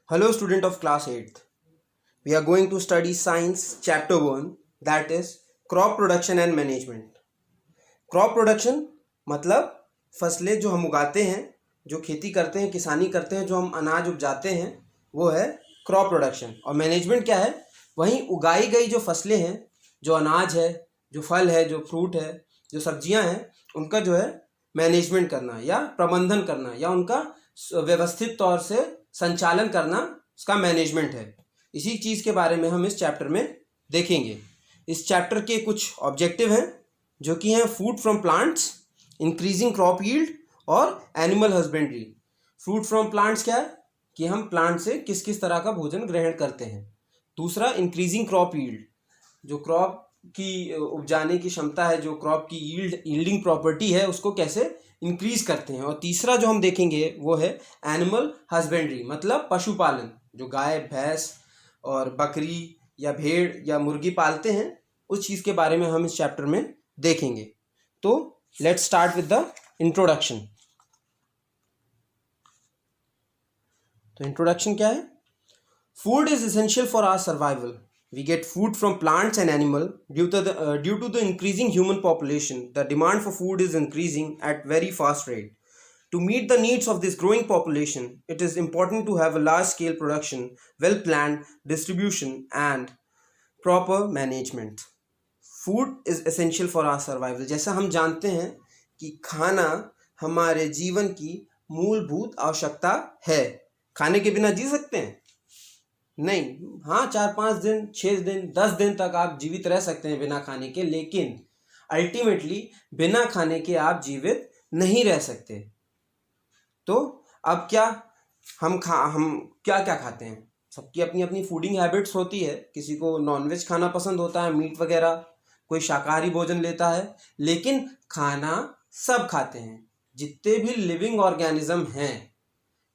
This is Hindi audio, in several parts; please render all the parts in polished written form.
Hello, student of class 8th. We are going to study science chapter 1, that is crop production and management. Crop production मतलब फसलें जो हम उगाते हैं, जो खेती करते हैं, किसानी करते हैं, जो हम अनाज उपजाते हैं, वो है क्रॉप प्रोडक्शन. और मैनेजमेंट क्या है? वहीं उगाई गई जो फसलें हैं, जो अनाज है, जो फल है, जो फ्रूट है, जो सब्जियां हैं, उनका जो है मैनेजमेंट करना या प्रबंधन करना या उनका व्यवस्थित तौर से संचालन करना, उसका मैनेजमेंट है. इसी चीज़ के बारे में हम इस चैप्टर में देखेंगे. इस चैप्टर के कुछ ऑब्जेक्टिव हैं जो कि हैं food from plants, increasing crop yield और animal husbandry. Food from plants क्या है कि हम प्लांट से किस किस तरह का भोजन ग्रहण करते हैं. दूसरा इंक्रीजिंग क्रॉप यील्ड, जो क्रॉप की उपजाने की क्षमता है, जो क्रॉप की यील्डिंग प्रॉपर्टी है, उसको कैसे इंक्रीज करते हैं. और तीसरा जो हम देखेंगे वो है एनिमल हस्बेंड्री, मतलब पशुपालन, जो गाय, भैंस और बकरी या भेड़ या मुर्गी पालते हैं, उस चीज़ के बारे में हम इस चैप्टर में देखेंगे. तो let's start with the introduction. तो इंट्रोडक्शन क्या है? Food is essential for our survival. We get food from plants and animals due to the increasing human population. The demand for food is increasing at very fast rate. To meet the needs of this growing population, it is important to have a large-scale production, well-planned distribution, and proper management. Food is essential for our survival. जैसा हम जानते हैं कि खाना हमारे जीवन की मूलभूत आवश्यकता है. खाने के बिना जी सकते हैं? नहीं. हाँ, 4-5 दिन, 6 दिन, 10 दिन तक आप जीवित रह सकते हैं बिना खाने के, लेकिन अल्टीमेटली बिना खाने के आप जीवित नहीं रह सकते. तो अब क्या हम क्या क्या खाते हैं? सबकी अपनी अपनी फूडिंग हैबिट्स होती है. किसी को नॉनवेज खाना पसंद होता है, मीट वगैरह, कोई शाकाहारी भोजन लेता है, लेकिन खाना सब खाते हैं. जितने भी लिविंग ऑर्गेनिज्म हैं,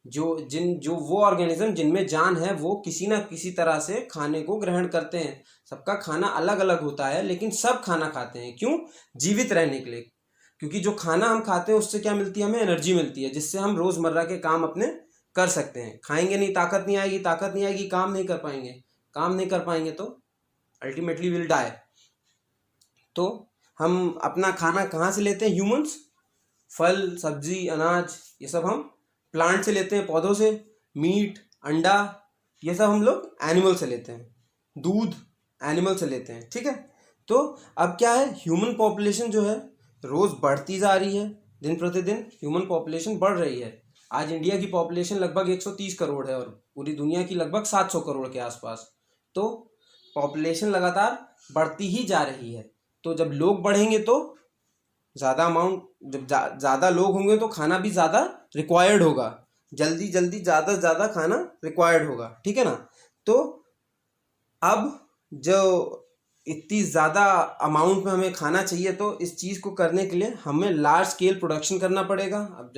जो वो ऑर्गेनिज्म जिनमें जान है, वो किसी ना किसी तरह से खाने को ग्रहण करते हैं. सबका खाना अलग अलग होता है, लेकिन सब खाना खाते हैं. क्यों? जीवित रहने के लिए. क्योंकि जो खाना हम खाते हैं उससे क्या मिलती है? हमें एनर्जी मिलती है, जिससे हम रोजमर्रा के काम अपने कर सकते हैं. खाएंगे नहीं, ताकत नहीं आएगी, ताकत नहीं आएगी, काम नहीं कर पाएंगे. काम नहीं कर पाएंगे तो अल्टीमेटली विल डाई. तो हम अपना खाना कहाँ से लेते हैं? ह्यूमंस. फल, सब्जी, अनाज, ये सब हम प्लांट से लेते हैं, पौधों से. मीट, अंडा, ये सब हम लोग एनिमल से लेते हैं. दूध एनिमल से लेते हैं. ठीक है. तो अब क्या है, ह्यूमन पॉपुलेशन जो है रोज़ बढ़ती जा रही है. दिन प्रतिदिन ह्यूमन पॉपुलेशन बढ़ रही है. आज इंडिया की पॉपुलेशन लगभग 130 करोड़ है और पूरी दुनिया की लगभग 700 करोड़ के आसपास. तो पॉपुलेशन लगातार बढ़ती ही जा रही है. तो जब लोग बढ़ेंगे तो ज़्यादा अमाउंट, जब ज़्यादा लोग होंगे तो खाना भी ज़्यादा रिक्वायर्ड होगा. जल्दी जल्दी ज़्यादा से ज़्यादा खाना रिक्वायर्ड होगा. ठीक है ना. तो अब जो इतनी ज़्यादा अमाउंट में हमें खाना चाहिए, तो इस चीज़ को करने के लिए हमें लार्ज स्केल प्रोडक्शन करना पड़ेगा. अब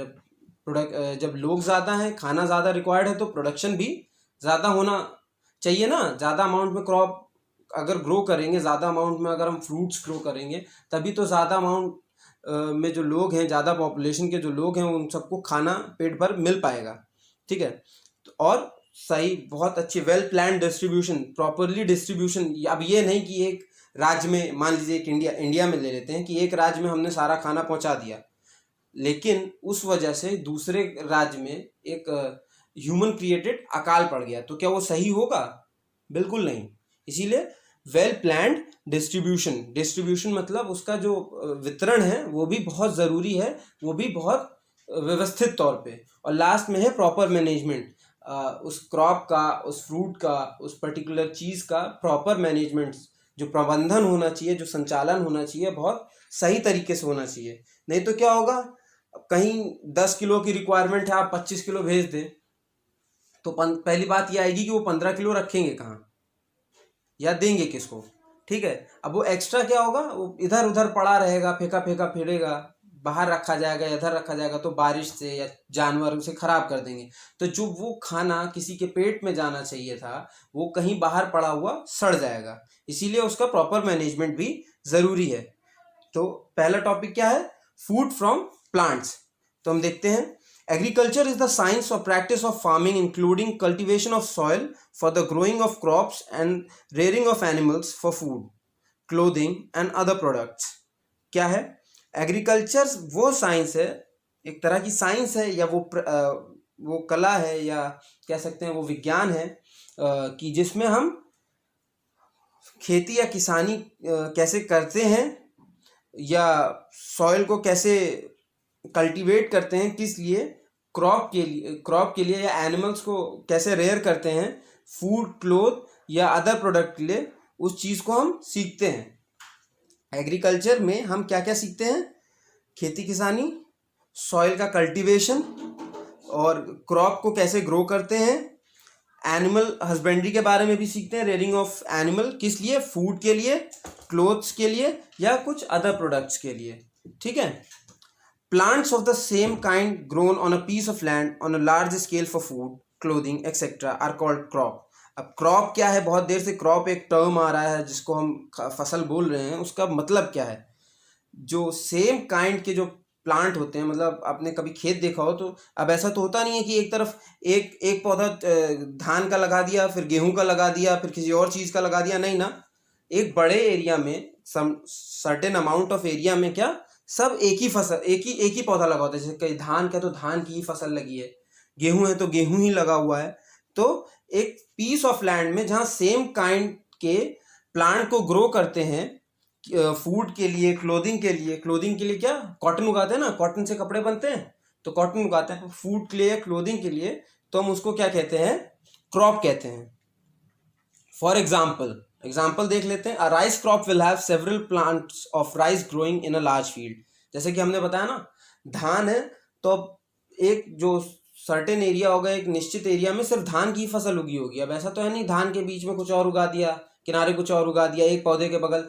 जब लोग ज़्यादा हैं, खाना ज़्यादा रिक्वायर्ड है, तो प्रोडक्शन भी ज़्यादा होना चाहिए ना. ज़्यादा अमाउंट में क्रॉप अगर ग्रो करेंगे, ज़्यादा अमाउंट में अगर हम फ्रूट्स ग्रो करेंगे, तभी तो ज़्यादा अमाउंट में जो लोग हैं, ज़्यादा पॉपुलेशन के जो लोग हैं, उन सबको खाना पेट भर मिल पाएगा. ठीक है. और सही, बहुत अच्छी well plan distribution, properly distribution. अब ये नहीं कि एक राज्य में, मान लीजिए एक इंडिया में ले लेते हैं कि एक राज्य में हमने सारा खाना पहुंचा दिया, लेकिन उस वजह से दूसरे राज्य में एक ह्यूमन क्रिएटेड अकाल पड़ गया, तो क्या वो सही होगा? बिल्कुल नहीं. इसीलिए वेल प्लान्ड डिस्ट्रीब्यूशन मतलब उसका जो वितरण है वो भी बहुत ज़रूरी है, वो भी बहुत व्यवस्थित तौर पे. और लास्ट में है प्रॉपर मैनेजमेंट. उस क्रॉप का, उस फ्रूट का, उस पर्टिकुलर चीज़ का प्रॉपर मैनेजमेंट, जो प्रबंधन होना चाहिए, जो संचालन होना चाहिए, बहुत सही तरीके से होना चाहिए. नहीं तो क्या होगा, कहीं 10 किलो की रिक्वायरमेंट है, आप 25 किलो भेज दें, तो पहली बात ये आएगी कि वो 15 किलो रखेंगे कहाँ या देंगे किसको. ठीक है. अब वो एक्स्ट्रा क्या होगा, वो इधर उधर पड़ा रहेगा, फेंका फेंका फिरेगा, बाहर रखा जाएगा, इधर रखा जाएगा, तो बारिश से या जानवर उसे खराब कर देंगे. तो जो वो खाना किसी के पेट में जाना चाहिए था, वो कहीं बाहर पड़ा हुआ सड़ जाएगा. इसीलिए उसका प्रॉपर मैनेजमेंट भी ज़रूरी है. तो पहला टॉपिक क्या है? Food from plants. तो हम देखते हैं Agriculture is the science or practice of farming, including cultivation of soil for the growing of crops and rearing of animals for food, clothing and other products. क्या है? एग्रीकल्चर वो साइंस है, एक तरह की साइंस है, या वो कला है, या कह सकते हैं वो विज्ञान है कि जिसमें हम खेती या किसानी कैसे करते हैं, या सॉइल को कैसे कल्टीवेट करते हैं, किस लिए, क्रॉप के लिए या एनिमल्स को कैसे रेयर करते हैं, फूड, क्लोथ या अदर प्रोडक्ट के लिए, उस चीज़ को हम सीखते हैं। एग्रीकल्चर में हम क्या क्या सीखते हैं? खेती किसानी, सॉइल का कल्टीवेशन, और क्रॉप को कैसे ग्रो करते हैं। एनिमल हस्बेंड्री के बारे में भी सीखते हैं, रेयरिंग ऑफ एनिमल, किस लिए, फूड के लिए, क्लोथ्स के लिए या कुछ अदर प्रोडक्ट्स के लिए। ठीक है। Plants of the same kind grown on a piece of land on a large scale for food, clothing, etc. are called crop. अब क्रॉप क्या है? बहुत देर से क्रॉप एक टर्म आ रहा है जिसको हम फसल बोल रहे हैं, उसका मतलब क्या है? जो सेम काइंड के जो प्लांट होते हैं, मतलब आपने कभी खेत देखा हो तो अब ऐसा तो होता नहीं है कि एक तरफ एक पौधा धान का लगा दिया, फिर गेहूं का लगा दिया, फिर किसी और चीज़ का लगा दिया, नहीं ना। एक बड़े एरिया में, some certain amount of area में क्या सब एक ही फसल, एक ही पौधा लगा होता है। जैसे कहीं धान का तो धान की ही फसल लगी है, गेहूं है तो गेहूं ही लगा हुआ है। तो एक पीस ऑफ लैंड में जहाँ सेम काइंड के प्लांट को ग्रो करते हैं, फूड के लिए, क्लोथिंग के लिए क्या कॉटन उगाते हैं ना, कॉटन से कपड़े बनते हैं, तो कॉटन उगाते हैं फूड के लिए, क्लोथिंग के लिए, तो हम उसको क्या कहते हैं? क्रॉप कहते हैं। फॉर एग्जाम्पल देख लेते हैं। A rice crop will have several plants of rice growing in a large field. जैसे कि हमने बताया ना, धान है तो अब एक जो सर्टेन एरिया होगा, एक निश्चित एरिया में सिर्फ धान की फसल उगी होगी। अब ऐसा तो है नहीं धान के बीच में कुछ और उगा दिया, किनारे कुछ और उगा दिया, एक पौधे के बगल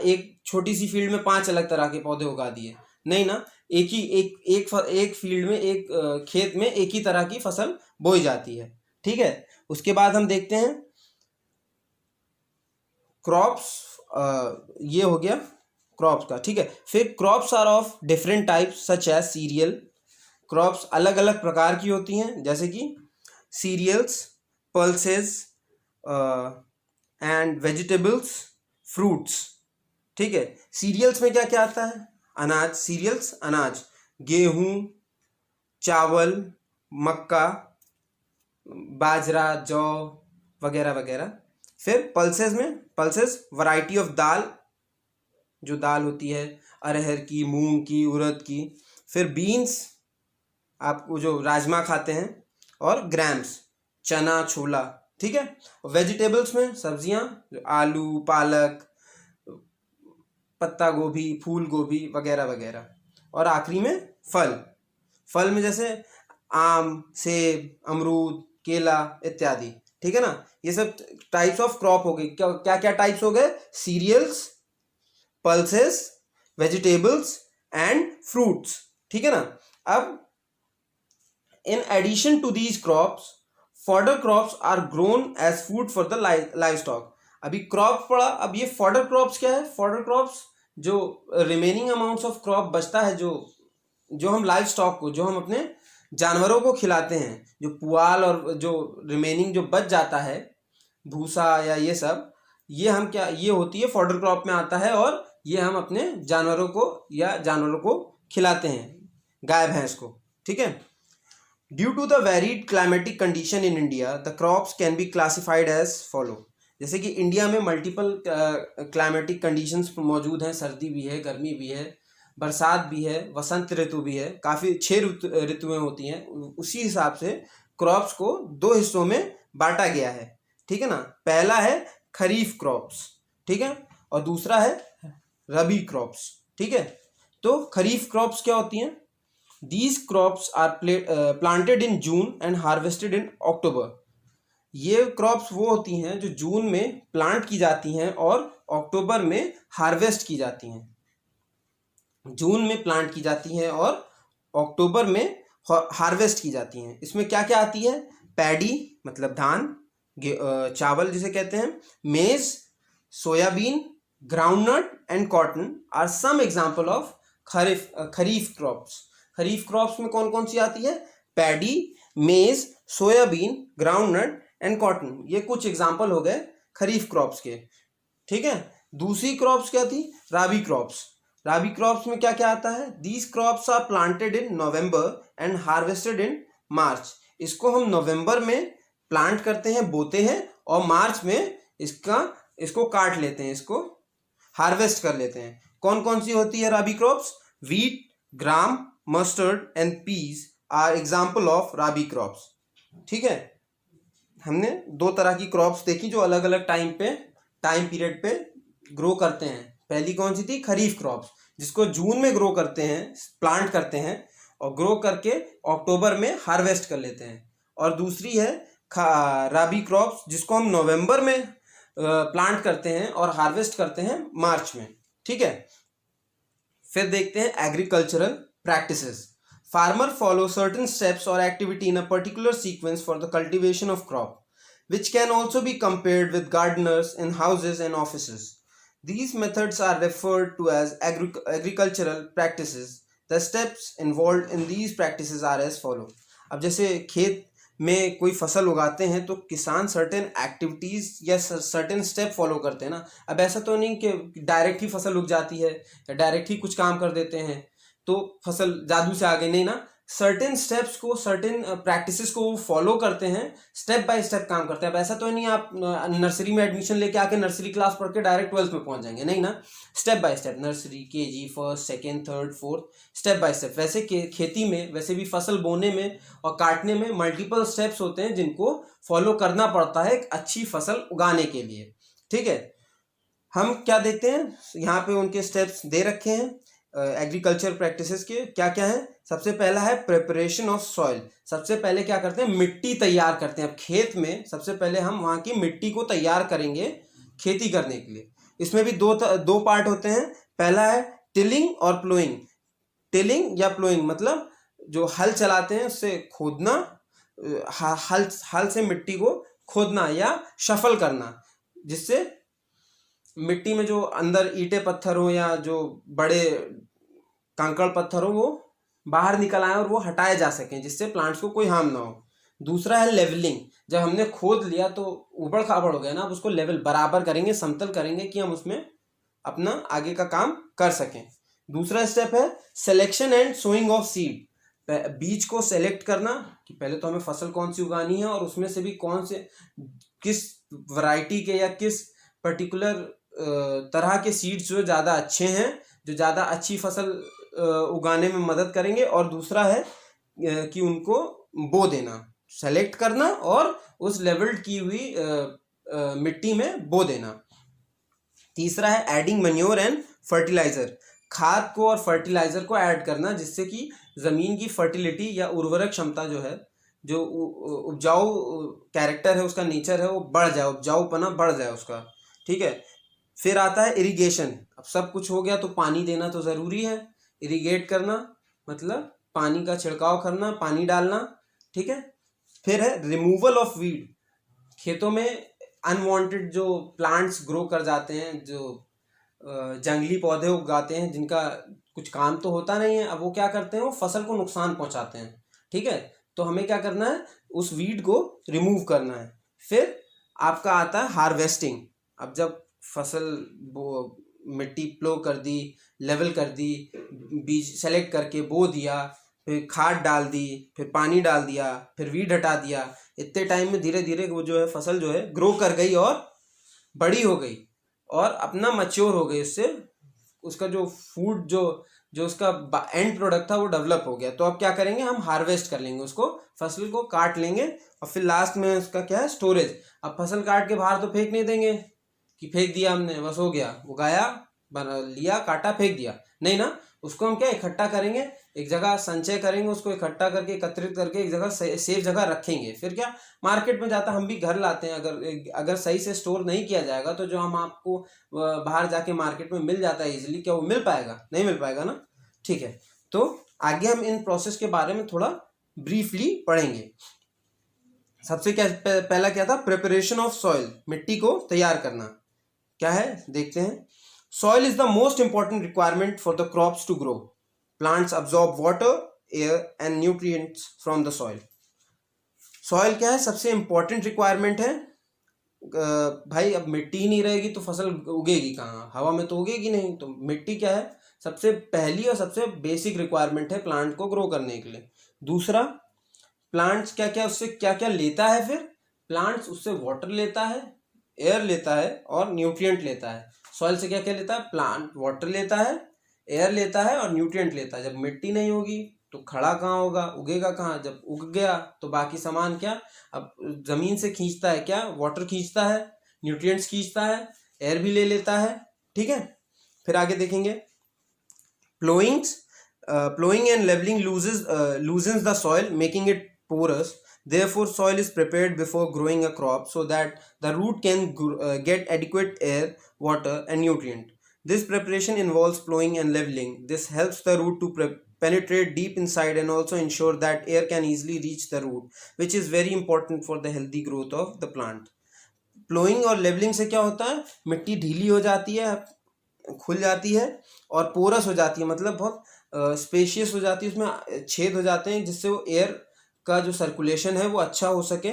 एक छोटी सी फील्ड में 5 अलग तरह के पौधे उगा दिए, नहीं ना। एक फील्ड में, एक खेत में एक ही तरह की फसल बोई जाती है। ठीक है। उसके बाद हम देखते हैं क्रॉप्स, ये हो गया क्रॉप्स का। ठीक है। फिर crops are of different types such as cereal. क्रॉप्स अलग अलग प्रकार की होती हैं, जैसे कि cereals, pulses and vegetables, fruits. ठीक है। सीरियल्स में क्या क्या आता है? अनाज, सीरियल्स अनाज, गेहूं, चावल, मक्का, बाजरा, जौ वगैरह वगैरह। फिर पल्सेस में, पल्सेस वैरायटी ऑफ दाल, जो दाल होती है अरहर की, मूंग की, उड़द की। फिर बीन्स, आपको जो राजमा खाते हैं, और ग्राम्स, चना, छोला। ठीक है। वेजिटेबल्स में सब्जियां, आलू, पालक, पत्ता गोभी, फूल गोभी वगैरह वगैरह। और आखिरी में फल में जैसे आम, सेब, अमरूद, केला इत्यादि। ठीक है ना। ये सब टाइप्स ऑफ क्रॉप हो गई। क्या क्या टाइप्स हो गए? Cereals, pulses, vegetables and fruits. ठीक है ना। अब in addition to these crops, fodder crops are grown as food for the livestock. अभी क्रॉप पड़ा, अब ये फॉडर क्रॉप्स क्या है? फॉडर क्रॉप्स जो रिमेनिंग अमाउंट्स ऑफ क्रॉप बचता है, जो हम लाइव स्टॉक को, जो हम अपने जानवरों को खिलाते हैं, जो पुआल और जो रिमेनिंग जो बच जाता है, भूसा या ये सब, ये हम क्या, ये होती है फॉडर क्रॉप में आता है, और ये हम अपने जानवरों को खिलाते हैं, गाय भैंस को। ठीक है। Due to the varied climatic condition in India, the crops can be classified as follow. जैसे कि इंडिया में मल्टीपल क्लाइमेटिक कंडीशंस मौजूद हैं, सर्दी भी है, गर्मी भी है, बरसात भी है, वसंत ऋतु भी है, काफ़ी 6 ऋतुएं होती हैं। उसी हिसाब से क्रॉप्स को 2 हिस्सों में बांटा गया है। ठीक है ना। पहला है खरीफ क्रॉप्स, ठीक है, और दूसरा है रबी क्रॉप्स। ठीक है। तो खरीफ क्रॉप्स क्या होती हैं? These crops are planted in June and harvested in October. ये क्रॉप्स वो होती हैं जो जून में प्लांट की जाती हैं और अक्टूबर में हार्वेस्ट की जाती हैं। जून में प्लांट की जाती हैं और अक्टूबर में हार्वेस्ट की जाती हैं। इसमें क्या क्या आती है? पैडी मतलब धान, चावल जिसे कहते हैं, maize, soybean, groundnut and cotton are some example of kharif crops. Kharif crops में कौन कौन सी आती है? पैडी, मेज, सोयाबीन, ग्राउंडनट एंड कॉटन। ये कुछ एग्जाम्पल हो गए खरीफ क्रॉप्स के। ठीक है, दूसरी क्रॉप्स क्या थी? राबी क्रॉप्स। राबी क्रॉप्स में क्या क्या आता है? These crops are planted in November and harvested in March. इसको हम नवंबर में प्लांट करते हैं, बोते हैं, और मार्च में इसको काट लेते हैं, इसको हार्वेस्ट कर लेते हैं। कौन कौन सी होती है rabi crops? Wheat, gram, mustard and peas are example of rabi crops. ठीक है, हमने दो तरह की क्रॉप्स देखी जो अलग अलग टाइम पीरियड पे ग्रो करते हैं। पहली कौन सी थी? खरीफ क्रॉप्स, जिसको जून में ग्रो करते हैं, प्लांट करते हैं और ग्रो करके अक्टूबर में हार्वेस्ट कर लेते हैं। और दूसरी है राबी क्रॉप्स, जिसको हम नवंबर में प्लांट करते हैं और हार्वेस्ट करते हैं मार्च में। ठीक है, फिर देखते हैं agricultural practices. Farmer follow certain steps और activity in a particular sequence for the cultivation of crop, which can also be compared with gardeners in houses and offices. These methods are referred to as agricultural practices. The steps involved in these practices are as follow. अब जैसे खेत में कोई फसल उगाते हैं तो किसान सर्टेन एक्टिविटीज़ या सर्टेन स्टेप फॉलो करते हैं ना। अब ऐसा तो नहीं कि डायरेक्ट ही फसल उग जाती है या डायरेक्ट ही कुछ काम कर देते हैं तो फसल जादू से आ गई, नहीं ना। सर्टेन स्टेप्स को, सर्टेन प्रैक्टिसेस को वो फॉलो करते हैं, स्टेप बाय स्टेप काम करते हैं। अब ऐसा तो नहीं आप नर्सरी में एडमिशन लेके आके नर्सरी क्लास पढ़ के डायरेक्ट 12th में पहुंच जाएंगे, नहीं ना। Step by step, nursery, KG, first, second, third, fourth, step by step. वैसे खेती में, वैसे भी फसल बोने में और काटने में मल्टीपल स्टेप्स होते हैं जिनको फॉलो करना पड़ता है एक अच्छी फसल उगाने के लिए। ठीक है, हम क्या देखते हैं यहाँ पे उनके स्टेप्स दे रखे हैं एग्रीकल्चर प्रैक्टिसेस के। क्या क्या है? सबसे पहला है प्रिपरेशन ऑफ सॉइल। सबसे पहले क्या करते हैं? मिट्टी तैयार करते हैं। अब खेत में सबसे पहले हम वहाँ की मिट्टी को तैयार करेंगे खेती करने के लिए। इसमें भी दो पार्ट होते हैं। पहला है टिलिंग और प्लोइंग। टिलिंग या प्लोइंग मतलब जो हल चलाते हैं उससे खोदना, हल से मिट्टी को खोदना या शफल करना, जिससे मिट्टी में जो अंदर ईंटें पत्थर हो या जो बड़े कंकड़ पत्थर हो वो बाहर निकल आए और वो हटाए जा सकें, जिससे प्लांट्स को कोई हार्म ना हो। दूसरा है लेवलिंग। जब हमने खोद लिया तो ऊबड़ खाबड़ हो गया ना, अब उसको लेवल बराबर करेंगे, समतल करेंगे कि हम उसमें अपना आगे का काम कर सकें। दूसरा स्टेप है selection and sowing of seed. बीज को सेलेक्ट करना कि पहले तो हमें फसल कौन सी उगानी है और उसमें से भी कौन से, किस वैरायटी के या किस पर्टिकुलर तरह के सीड्स जो ज़्यादा अच्छे हैं, जो ज़्यादा अच्छी फसल उगाने में मदद करेंगे। और दूसरा है कि उनको बो देना, सेलेक्ट करना और उस लेवल्ड की हुई मिट्टी में बो देना। तीसरा है एडिंग मैन्योर एंड फर्टिलाइजर। खाद को और फर्टिलाइजर को ऐड करना जिससे कि ज़मीन की फर्टिलिटी या उर्वरक क्षमता जो है, जो उपजाऊ कैरेक्टर है, उसका नेचर है, वो बढ़ जाए, उपजाऊपना बढ़ जाए उसका। ठीक है, फिर आता है इरिगेशन। अब सब कुछ हो गया तो पानी देना तो ज़रूरी है। इरिगेट करना मतलब पानी का छिड़काव करना, पानी डालना। ठीक है, फिर है रिमूवल ऑफ वीड। खेतों में अनवांटेड जो प्लांट्स ग्रो कर जाते हैं, जो जंगली पौधे उगाते हैं जिनका कुछ काम तो होता नहीं है, अब वो क्या करते हैं, वो फसल को नुकसान पहुंचाते हैं। ठीक है, तो हमें क्या करना है, उस वीड को रिमूव करना है। फिर आपका आता है हार्वेस्टिंग। अब जब फसल वो मिट्टी प्लो कर दी, लेवल कर दी, बीज सेलेक्ट करके बो दिया, फिर खाद डाल दी, फिर पानी डाल दिया, फिर वीड हटा दिया, इतने टाइम में धीरे धीरे वो जो है फसल जो है ग्रो कर गई और बड़ी हो गई और अपना मैच्योर हो गई। उससे उसका जो फूड जो उसका एंड प्रोडक्ट था वो डेवलप हो गया। तो अब क्या करेंगे, हम हार्वेस्ट कर लेंगे, उसको फसल को काट लेंगे और फिर लास्ट में उसका क्या है, स्टोरेज। अब फसल काट के बाहर तो फेंक नहीं देंगे कि फेंक दिया हमने बस हो गया, उगाया, बना लिया, काटा, फेंक दिया, नहीं ना। उसको हम क्या इकट्ठा करेंगे, एक जगह संचय करेंगे, उसको इकट्ठा करके एकत्रित करके एक जगह सेफ जगह रखेंगे। फिर क्या मार्केट में जाता, हम भी घर लाते हैं। अगर सही से स्टोर नहीं किया जाएगा तो जो हम आपको बाहर जाके मार्केट में मिल जाता है इजीली, क्या वो मिल पाएगा? नहीं मिल पाएगा ना। ठीक है, तो आगे हम इन प्रोसेस के बारे में थोड़ा ब्रीफली पढ़ेंगे। सबसे पहला क्या था, प्रिपरेशन ऑफ सॉइल। मिट्टी को तैयार करना क्या है देखते हैं। Soil is the most important requirement for the crops to grow. Plants absorb water air and nutrients from the soil. Soil क्या है, सबसे इंपॉर्टेंट रिक्वायरमेंट है। भाई अब मिट्टी ही नहीं रहेगी तो फसल उगेगी कहाँ, हवा में तो उगेगी नहीं। तो मिट्टी क्या है, सबसे पहली और सबसे बेसिक रिक्वायरमेंट है प्लांट को ग्रो करने के लिए। दूसरा, प्लांट्स क्या क्या उससे क्या क्या लेता है, फिर प्लांट्स उससे वाटर लेता है, एयर लेता है और न्यूट्रिएंट लेता है। सॉइल से क्या क्या लेता है, प्लांट वाटर लेता है, एयर लेता है और न्यूट्रिएंट लेता है। जब मिट्टी नहीं होगी तो खड़ा कहाँ होगा, उगेगा कहाँ। जब उग गया तो बाकी सामान क्या, अब जमीन से खींचता है क्या, वाटर खींचता है, न्यूट्रिएंट्स खींचता है, एयर भी ले लेता है। ठीक है, फिर आगे देखेंगे। Plowing and leveling loosens the soil, making it porous. Therefore, soil is prepared before growing a crop so that the root can get adequate air, water, and nutrient. This preparation involves plowing and leveling. This helps the root to penetrate deep inside and also ensure that air can easily reach the root, which is very important for the healthy growth of the plant. Ploughing और लेवलिंग से क्या होता है, मिट्टी ढीली हो जाती है, खुल जाती है और पोरस हो जाती है, मतलब बहुत स्पेशियस हो जाती है, उसमें छेद हो जाते हैं जिससे वो एयर का जो सर्कुलेशन है वो अच्छा हो सके,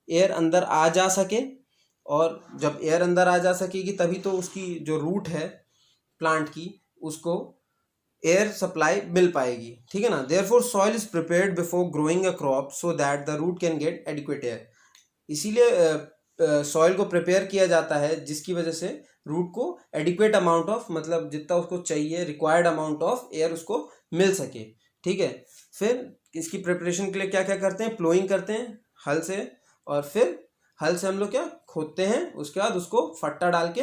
एयर अंदर आ जा सके। और जब एयर अंदर आ जा सकेगी तभी तो उसकी जो रूट है प्लांट की, उसको एयर सप्लाई मिल पाएगी। ठीक है ना। Therefore soil is prepared before growing a crop so that the root can get adequate air. इसीलिए सॉइल को प्रिपेयर किया जाता है जिसकी वजह से रूट को एडिक्वेट अमाउंट ऑफ, मतलब जितना उसको चाहिए रिक्वायर्ड अमाउंट ऑफ एयर उसको मिल सके। ठीक है, फिर इसकी प्रिपरेशन के लिए क्या क्या करते हैं, प्लोइंग करते हैं हल से, और फिर हल से हम लोग क्या खोदते हैं, उसके बाद उसको फट्टा डाल के,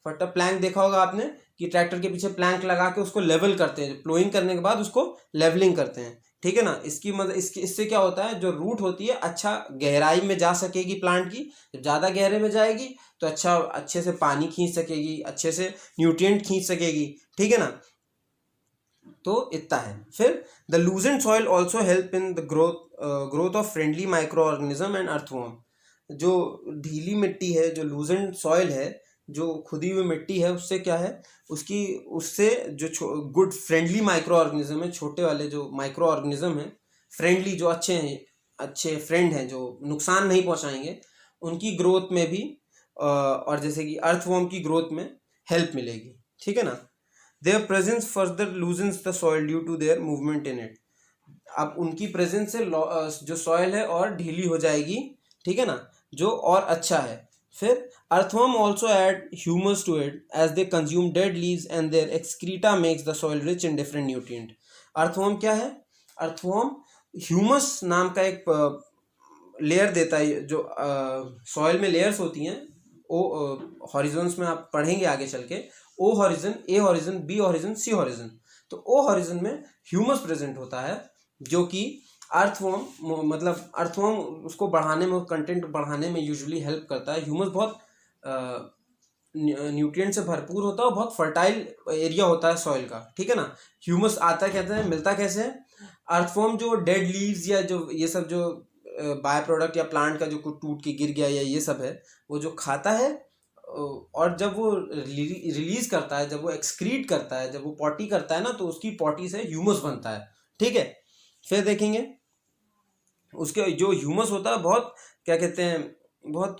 फट्टा प्लैंक देखा होगा आपने कि ट्रैक्टर के पीछे प्लैंक लगा के उसको लेवल करते हैं। प्लोइंग करने के बाद उसको लेवलिंग करते हैं। ठीक है ना। इसकी मतलब इससे क्या होता है, जो रूट होती है अच्छा गहराई में जा सकेगी प्लांट की। जब ज़्यादा गहरे में जाएगी तो अच्छा अच्छे से पानी खींच सकेगी, अच्छे से न्यूट्रिएंट खींच सकेगी। ठीक है ना। तो इतना है। फिर the loosened soil also help in the growth of friendly micro organism and earthworm. जो ढीली मिट्टी है, जो लूजेंड सॉइल है, जो खुदी हुई मिट्टी है, उससे क्या है, उससे जो गुड फ्रेंडली माइक्रो ऑर्गेनिज्म है, छोटे वाले जो माइक्रो ऑर्गेनिज्म है, फ्रेंडली जो अच्छे हैं, अच्छे फ्रेंड हैं जो नुकसान नहीं पहुंचाएंगे, उनकी ग्रोथ में भी और जैसे कि अर्थवॉर्म की ग्रोथ में हेल्प मिलेगी। ठीक है ना। Their presence further loosens the soil due to their movement in it. अब उनकी प्रेजेंस से जो सॉइल है और ढीली हो जाएगी। ठीक है ना, जो और अच्छा है। फिर earthworm also add humus to it as they consume dead leaves and their excreta makes the soil rich in different nutrient. earthworm क्या है, earthworm humus नाम का एक लेयर देता है। जो सॉइल में लेयर्स होती हैं, ओ हॉरिजन्स में आप पढ़ेंगे आगे चल के, ओ हॉरिजन, ए हॉरिजन, बी हॉरिजन, सी हॉरिजन। तो ओ हॉरिजन में ह्यूमस प्रेजेंट होता है, जो कि अर्थवॉर्म, मतलब अर्थवॉर्म उसको बढ़ाने में, कंटेंट बढ़ाने में यूजुअली हेल्प करता है। ह्यूमस बहुत न्यूट्रिएंट से भरपूर होता है और बहुत फर्टाइल एरिया होता है सॉइल का। ठीक है ना। ह्यूमस आता कहते हैं, मिलता कैसे है, अर्थवॉर्म जो डेड लीव्स या जो ये सब जो बाय प्रोडक्ट या प्लांट का जो कुछ टूट के गिर गया या ये सब है, वो जो खाता है और जब वो रिलीज करता है, जब वो एक्सक्रीट करता है, जब वो पॉटी करता है ना, तो उसकी पॉटी से ह्यूमस बनता है। ठीक है। फिर देखेंगे उसके जो ह्यूमस होता है बहुत क्या कहते हैं, बहुत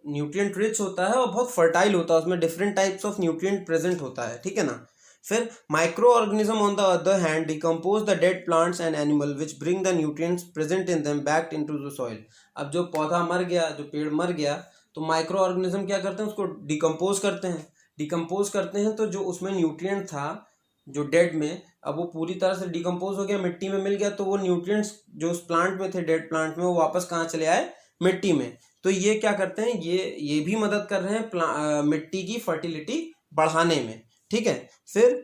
न्यूट्रिएंट रिच होता है और बहुत फर्टाइल होता है, उसमें different types of nutrient present होता है। ठीक है ना। फिर micro organism on the other hand decompose the dead plants and animal which bring the nutrients present in them back into the soil. अब जो पौधा मर गया, जो पेड़ मर गया, तो माइक्रो ऑर्गेनिज्म क्या करते हैं, उसको डिकम्पोज करते हैं। डिकम्पोज करते हैं तो जो उसमें न्यूट्रिएंट था जो डेड में, अब वो पूरी तरह से डिकम्पोज हो गया, मिट्टी में मिल गया, तो वो न्यूट्रिएंट्स जो उस प्लांट में थे, डेड प्लांट में, वो वापस कहाँ चले आए, मिट्टी में। तो ये क्या करते हैं, ये भी मदद कर रहे हैं मिट्टी की फर्टिलिटी बढ़ाने में। ठीक है। फिर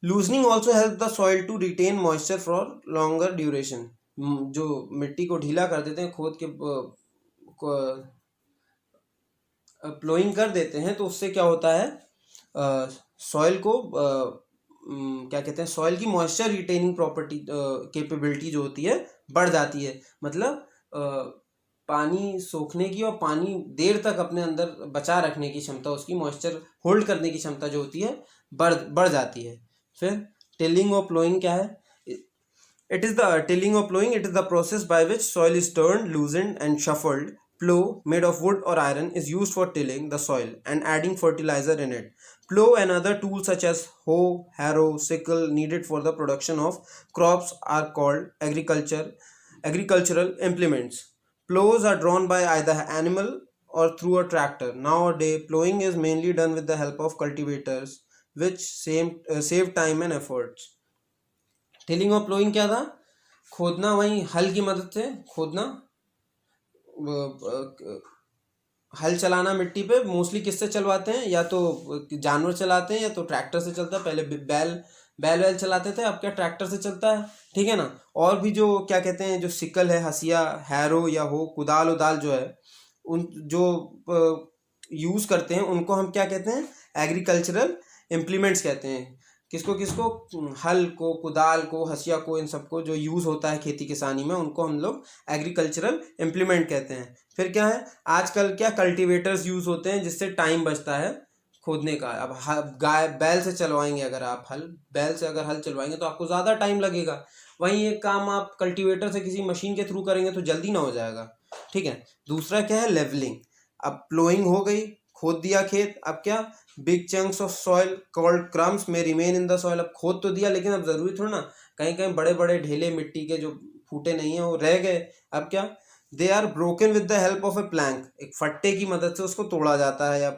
loosening also help the soil to retain moisture for longer duration. जो मिट्टी को ढीला कर देते हैं, खोद के प्लोइंग कर देते हैं, तो उससे क्या होता है, सॉइल को क्या कहते हैं, सॉइल की मॉइस्चर रिटेनिंग प्रॉपर्टी कैपेबिलिटी जो होती है बढ़ जाती है। मतलब पानी सोखने की और पानी देर तक अपने अंदर बचा रखने की क्षमता, उसकी मॉइस्चर होल्ड करने की क्षमता जो होती है बढ़ जाती है। फिर टिलिंग और प्लोइंग क्या है, It is the tilling or plowing. It is the process by which soil is turned, loosened, and shuffled. Plow, made of wood or iron, is used for tilling the soil and adding fertilizer in it. Plow and other tools such as hoe, harrow, sickle needed for the production of crops are called agricultural implements. Plows are drawn by either animal or through a tractor. Nowadays, plowing is mainly done with the help of cultivators, which save time and efforts. Tilling और प्लोइंग क्या था? खोदना, वहीं हल की मदद से खोदना, हल चलाना मिट्टी पे। मोस्टली किससे चलवाते हैं? या तो जानवर चलाते हैं या तो ट्रैक्टर से चलता है। पहले बैल वैल चलाते थे, अब क्या ट्रैक्टर से चलता है, ठीक है ना। और भी जो क्या कहते हैं, जो सिकल है, हसिया, हैरो या हो, कुदाल उदाल जो है, उन जो यूज़ करते हैं उनको हम क्या कहते हैं? एग्रीकल्चरल इम्प्लीमेंट्स कहते हैं। किसको किसको? हल को, कुदाल को, हसिया को, इन सबको जो यूज़ होता है खेती किसानी में, उनको हम लोग एग्रीकल्चरल इम्प्लीमेंट कहते हैं। फिर क्या है, आजकल क्या कल्टीवेटर्स यूज़ होते हैं जिससे टाइम बचता है खोदने का। अब गाय बैल से चलवाएंगे, अगर आप बैल से अगर हल चलवाएंगे तो आपको ज़्यादा टाइम लगेगा। वहीं एक काम आप कल्टीवेटर से किसी मशीन के थ्रू करेंगे तो जल्दी ना हो जाएगा, ठीक है। दूसरा क्या है? लेवलिंग। अब प्लोइंग हो गई, खोद दिया खेत, अब क्या? Big chunks of soil called crumbs में रिमेन इन द सॉइल। अब खोद तो दिया, लेकिन अब जरूरी थोड़ा ना, कहीं कहीं बड़े बड़े ढेले मिट्टी के जो फूटे नहीं है वो रह गए। अब क्या? They are broken with the help of a plank. एक फट्टे की मदद से उसको तोड़ा जाता है या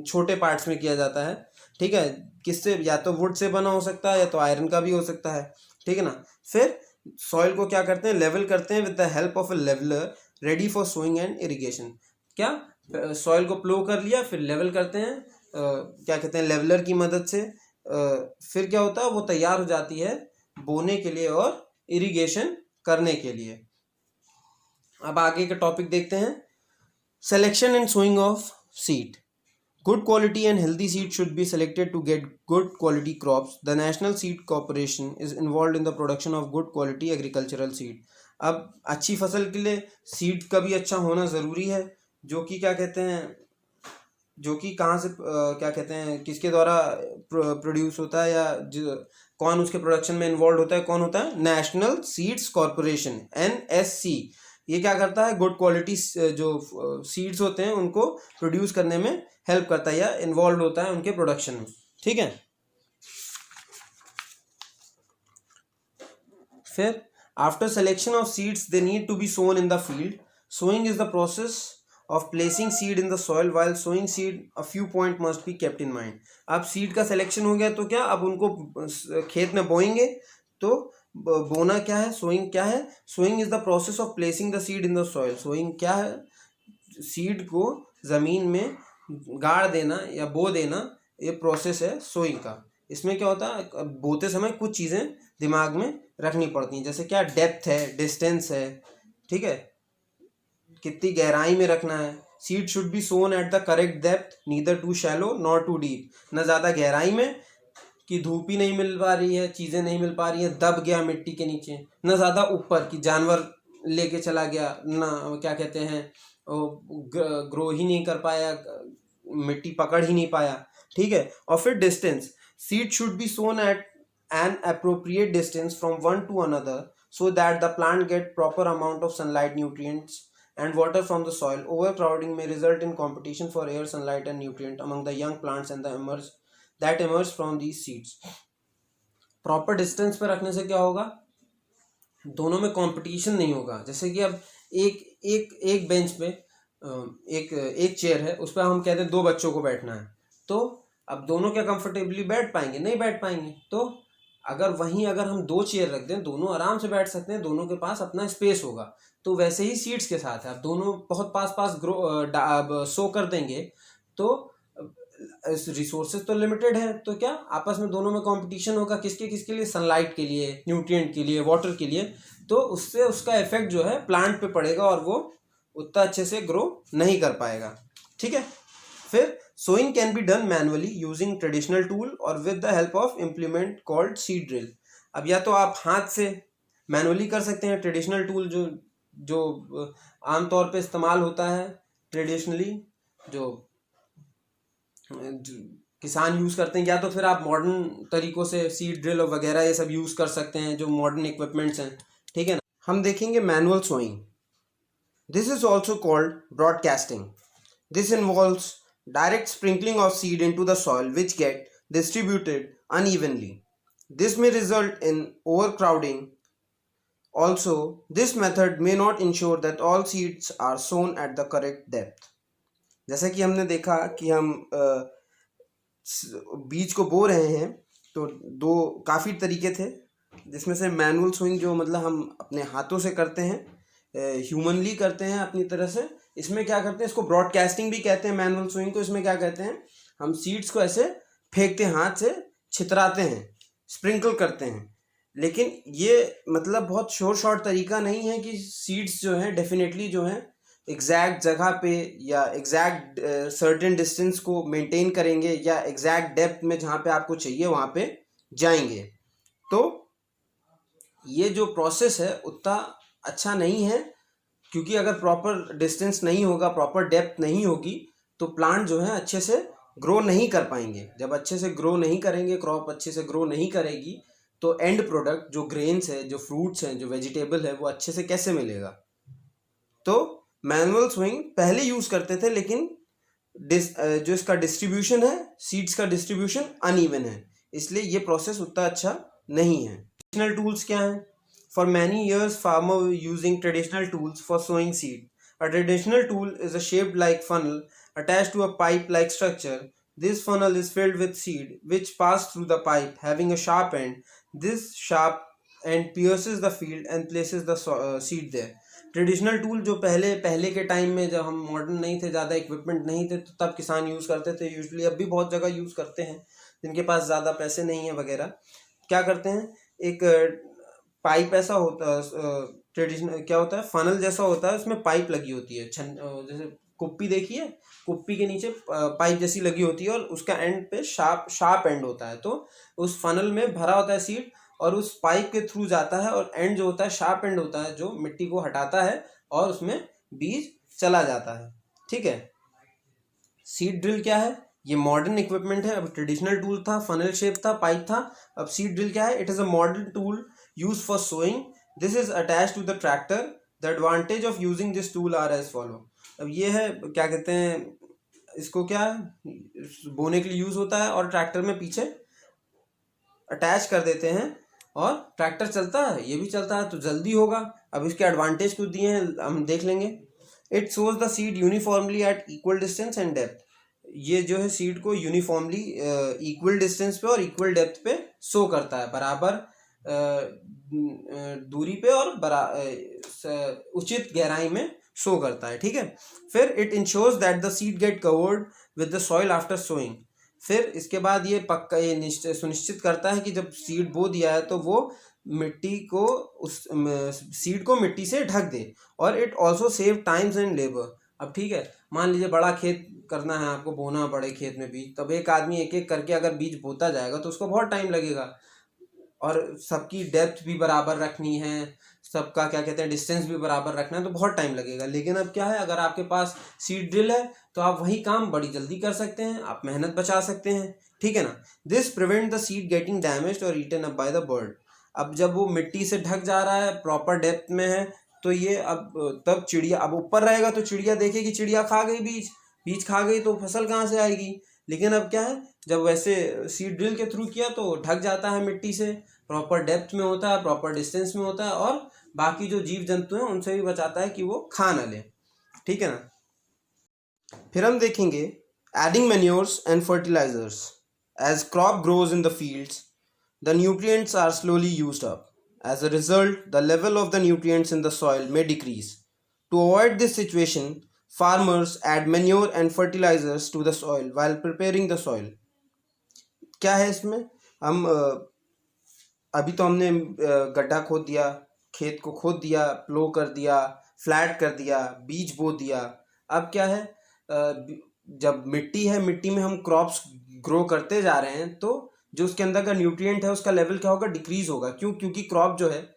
छोटे पार्ट्स में किया जाता है, ठीक है। किससे? या तो वुड से बना हो सकता है या तो आयरन का भी हो सकता है, ठीक है ना। फिर सॉइल को क्या करते हैं? लेवल करते हैं with the help of a leveller ready for sowing and irrigation. क्या? सॉइल को प्लो कर लिया, फिर लेवल करते हैं, क्या कहते हैं, लेवलर की मदद से। फिर क्या होता है? वो तैयार हो जाती है बोने के लिए और इरिगेशन करने के लिए। अब आगे का टॉपिक देखते हैं, selection and sowing of seed. Good quality and healthy seed should be selected to get good quality crops. The National Seed Corporation is involved in the production of good quality agricultural seed. अब अच्छी फसल के लिए सीड का भी अच्छा होना ज़रूरी है, जो कि क्या कहते हैं, जो कि कहाँ से क्या कहते हैं, किसके द्वारा प्रोड्यूस होता है या कौन उसके प्रोडक्शन में इन्वॉल्व होता है? कौन होता है? National seeds corporation, NSC। ये क्या करता है? गुड क्वालिटी जो सीड्स होते हैं उनको प्रोड्यूस करने में हेल्प करता है या इन्वॉल्व होता है उनके प्रोडक्शन में, ठीक है। फिर after selection of seeds they need to be sown in the field. Sowing is the process of placing seed in the soil. While sowing seed, a few point must be kept in mind. अब सीड का सिलेक्शन हो गया तो क्या, अब उनको खेत में बोएंगे। तो बोना क्या है? सोइंग क्या है? Sowing is the process of placing the seed in the soil. Sowing क्या है? सीड को जमीन में गाड़ देना या बो देना, ये प्रोसेस है सोइंग का। इसमें क्या होता है? बोते समय कुछ चीज़ें दिमाग में रखनी पड़ती हैं, जैसे क्या? डेप्थ है, डिस्टेंस है, ठीक है, कितनी गहराई में रखना है। Seed should be sown at the correct depth, neither too shallow nor too deep. न ज़्यादा गहराई में कि धूप ही नहीं मिल पा रही है, चीज़ें नहीं मिल पा रही हैं, दब गया मिट्टी के नीचे, न ज़्यादा ऊपर कि जानवर लेके चला गया, ना क्या कहते हैं, ग्रो ही नहीं कर पाया, मिट्टी पकड़ ही नहीं पाया, ठीक है। और फिर distance, seed should be sown at an appropriate distance from one to another so that the plant get proper amount of sunlight, nutrients and water from the soil. Overcrowding may result in competition for air, sunlight and nutrient among the young plants and the emerge from these seeds. Proper distance पे रखने से क्या होगा? दोनों में कंपटीशन नहीं होगा। जैसे कि अब एक बेंच पे एक चेयर है, उस पर हम कहते हैं 2 बच्चों को बैठना है, तो अब दोनों क्या कंफर्टेबली बैठ पाएंगे? नहीं बैठ पाएंगे। तो अगर हम 2 चेयर रख दें, दोनों आराम से बैठ सकते हैं, दोनों के पास अपना स्पेस होगा। तो वैसे ही सीड्स के साथ है, अब दोनों बहुत पास सो कर देंगे तो रिसोर्सेज तो लिमिटेड है, तो क्या आपस में दोनों में कंपटीशन होगा, किसके लिए? सनलाइट के लिए, न्यूट्रिएंट के लिए, वाटर के लिए। तो उससे उसका इफेक्ट जो है प्लांट पे पड़ेगा और वो उतना अच्छे से ग्रो नहीं कर पाएगा, ठीक है। फिर sowing can be done manually using traditional tool or with the help of implement called seed drill. अब या तो आप हाथ से मैनुअली कर सकते हैं, ट्रेडिशनल टूल जो आमतौर पे इस्तेमाल होता है ट्रेडिशनली, जो किसान यूज़ करते हैं, या तो फिर आप मॉडर्न तरीक़ों से सीड ड्रिल वगैरह ये सब यूज़ कर सकते हैं जो मॉडर्न इक्विपमेंट्स हैं, ठीक है ना। हम देखेंगे manual sowing. This is also called broadcasting. This involves direct sprinkling of seed into the soil which get distributed unevenly. This may result in overcrowding. Also, this method may not ensure that all seeds are sown at the correct depth. जैसा कि हमने देखा कि हम बीज को बो रहे हैं तो दो काफ़ी तरीके थे, जिसमें से मैनुअल सोइंग जो मतलब हम अपने हाथों से करते हैं, ह्यूमनली करते हैं अपनी तरह से। इसमें क्या करते हैं, इसको ब्रॉडकास्टिंग भी कहते हैं मैनुअल सोइंग को। इसमें क्या कहते हैं, हम सीड्स को ऐसे फेंकते हैं, हाथ से छितराते हैं, स्प्रिंकल करते हैं। लेकिन ये मतलब बहुत शॉर्ट तरीका नहीं है कि सीड्स जो हैं डेफिनेटली जो हैं एग्जैक्ट जगह पे या एग्जैक्ट सर्टेन डिस्टेंस को मेंटेन करेंगे या एग्जैक्ट डेप्थ में जहाँ पे आपको चाहिए वहाँ पे जाएंगे। तो ये जो प्रोसेस है उतना अच्छा नहीं है, क्योंकि अगर प्रॉपर डिस्टेंस नहीं होगा, प्रॉपर डेप्थ नहीं होगी, तो प्लांट जो है अच्छे से ग्रो नहीं कर पाएंगे। जब अच्छे से ग्रो नहीं करेंगे, क्रॉप अच्छे से ग्रो नहीं करेगी, तो एंड प्रोडक्ट जो ग्रेन्स है, जो फ्रूट्स हैं, जो वेजिटेबल है, वो अच्छे से कैसे मिलेगा। तो मैनुअल स्विंग पहले यूज़ करते थे, लेकिन जो इसका डिस्ट्रीब्यूशन है, सीड्स का डिस्ट्रीब्यूशन अनइवन है, इसलिए ये प्रोसेस उतना अच्छा नहीं है। ट्रेडिशनल टूल्स क्या हैं? For many years, farmers were using traditional tools for sowing seed. A traditional tool is a shaped like funnel attached to a pipe-like structure. This funnel is filled with seed, which pass through the pipe, having a sharp end. This sharp end pierces the field and places the seed there. Traditional tool जो पहले के टाइम में, जब हम मॉडर्न नहीं थे, ज़्यादा इक्विपमेंट नहीं थे, तो तब किसान यूज़ करते थे। यूजुअली अब भी बहुत जगह यूज़ करते हैं जिनके पास ज़्यादा पैसे नहीं है वगैरह। क्या करते हैं, एक पाइप ऐसा होता है, ट्रेडिशनल क्या होता है, फनल जैसा होता है, उसमें पाइप लगी होती है, जैसे कुप्पी देखी है, कुप्पी के नीचे पाइप जैसी लगी होती है और उसका एंड पे शार्प एंड होता है। तो उस फनल में भरा होता है सीड और उस पाइप के थ्रू जाता है, और एंड जो होता है शार्प एंड होता है, जो मिट्टी को हटाता है और उसमें बीज चला जाता है, ठीक है। सीड ड्रिल क्या है? ये मॉडर्न इक्विपमेंट है। अब ट्रेडिशनल टूल था, फनल शेप था, पाइप था। अब सीड ड्रिल क्या है? It is a modern tool used for sowing. This is attached to the tractor. The advantage of using this tool are as follow. अब ये है, क्या कहते हैं इसको, क्या बोने के लिए यूज़ होता है और ट्रैक्टर में पीछे अटैच कर देते हैं और ट्रैक्टर चलता है, ये भी चलता है, तो जल्दी होगा। अब इसके एडवांटेज कुछ दिए हैं, हम देख लेंगे। It shows the seed uniformly eight equal distance and depth. ये जो है सीड को यूनिफॉर्मली इक्वल डिस्टेंस पे और इक्वल डेप्थ पे सो करता है, बराबर दूरी पे और उचित गहराई में सो करता है, ठीक है। फिर it ensures that the seed get covered with the soil after sowing. फिर इसके बाद ये पक्का ये सुनिश्चित करता है कि जब सीड बो दिया है तो वो मिट्टी को, उस सीड को मिट्टी से ढक दे। और it also save times and labour. अब ठीक है, मान लीजिए बड़ा खेत करना है आपको, बोना बड़े खेत में बीज, तब एक आदमी एक एक करके अगर बीज बोता जाएगा तो उसको बहुत टाइम लगेगा, और सबकी डेप्थ भी बराबर रखनी है, सबका क्या कहते हैं डिस्टेंस भी बराबर रखना है, तो बहुत टाइम लगेगा। लेकिन अब क्या है, अगर आपके पास सीड ड्रिल है तो आप वही काम बड़ी जल्दी कर सकते हैं, आप मेहनत बचा सकते हैं, ठीक है ना। This prevent the seed getting damaged और eaten up by the bird. अब जब वो मिट्टी से ढक जा रहा है, प्रॉपर डेप्थ में है, तो ये अब तब चिड़िया, अब ऊपर रहेगा तो चिड़िया देखेगी, चिड़िया खा गई बीज खा गई, तो फसल कहाँ से आएगी। लेकिन अब क्या है, जब वैसे सीड ड्रिल के थ्रू किया तो ढक जाता है मिट्टी से, प्रॉपर डेप्थ में होता है, प्रॉपर डिस्टेंस में होता है, और बाकी जो जीव जंतु हैं उनसे भी बचाता है कि वो खा ना ले, ठीक है ना। फिर हम देखेंगे adding manures and fertilizers. As crop grows in the fields, the nutrients are slowly used up. As a result, the level of the nutrients in the soil may decrease. To avoid this situation, farmers add manure and fertilizers to the soil while preparing the soil. क्या है इसमें, हम अभी तो हमने गड्ढा खोद दिया, खेत को खोद दिया, प्लो कर दिया, फ्लैट कर दिया, बीज बो दिया। अब क्या है, जब मिट्टी है, मिट्टी में हम क्रॉप्स ग्रो करते जा रहे हैं, तो जो उसके अंदर का न्यूट्रिएंट है उसका लेवल क्या होगा, डिक्रीज होगा। क्यों? क्योंकि क्रॉप जो है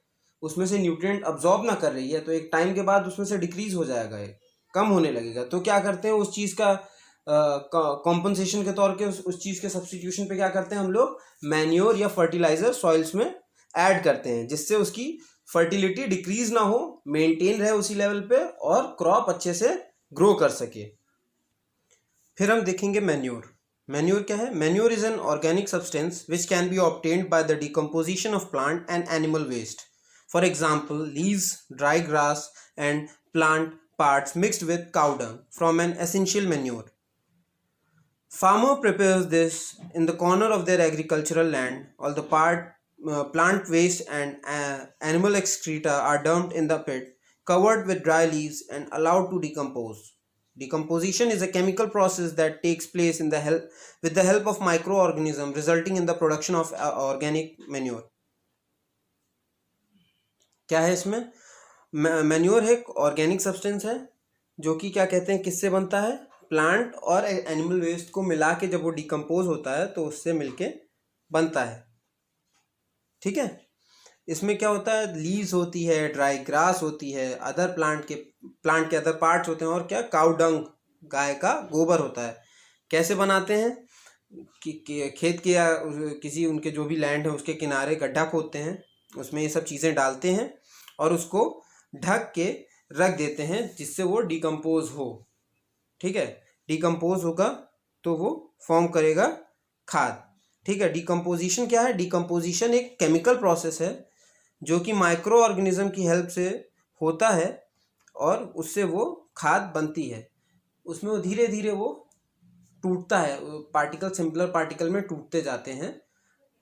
उसमें से न्यूट्रिएंट अब्जॉर्ब ना कर रही है, तो एक टाइम के बाद उसमें से डिक्रीज हो जाएगा, कम होने लगेगा। तो क्या करते हैं, उस चीज़ का कॉम्पनसेशन के तौर के उस चीज़ के सब्सटीट्यूशन पे क्या करते हैं हम लोग, मैन्योर या फर्टिलाइजर सॉइल्स में ऐड करते हैं, जिससे उसकी फर्टिलिटी डिक्रीज ना हो, मेंटेन रहे उसी लेवल पे और क्रॉप अच्छे से ग्रो कर सके। फिर हम देखेंगे मैन्योर। मैन्योर क्या है? Manure is an organic substance which can be obtained by the decomposition of plant and animal waste. For example, leaves, dry grass and plant parts mixed with cow dung from an essential manure. Farmer prepares this in the corner of their agricultural land. All the plant waste and animal excreta are dumped in the pit, covered with dry leaves and allowed to decompose. Decomposition is a chemical process that takes place with the help of microorganisms, resulting in the production of organic manure. क्या है इसमें? मैन्योर एक ऑर्गेनिक सब्सटेंस है जो कि क्या कहते हैं, किससे बनता है? प्लांट और एनिमल वेस्ट को मिला के जब वो डिकम्पोज होता है तो उससे मिलके बनता है। ठीक है, इसमें क्या होता है? लीव्स होती है, ड्राई ग्रास होती है, अदर प्लांट के अदर पार्ट्स होते हैं, और क्या? काउ डंग, गाय का गोबर होता है। कैसे बनाते हैं कि खेत के या किसी उनके जो भी लैंड है उसके किनारे गड्ढा खोदते हैं, उसमें ये सब चीज़ें डालते हैं और उसको ढक के रख देते हैं जिससे वो डिकम्पोज हो। ठीक है, डिकम्पोज होगा तो वो फॉर्म करेगा खाद। ठीक है, डिकम्पोजिशन क्या है? डिकम्पोजिशन एक केमिकल प्रोसेस है जो कि माइक्रो ऑर्गेनिज्म की हेल्प से होता है और उससे वो खाद बनती है। उसमें वो धीरे धीरे वो टूटता है, पार्टिकल सिंपलर पार्टिकल में टूटते जाते हैं।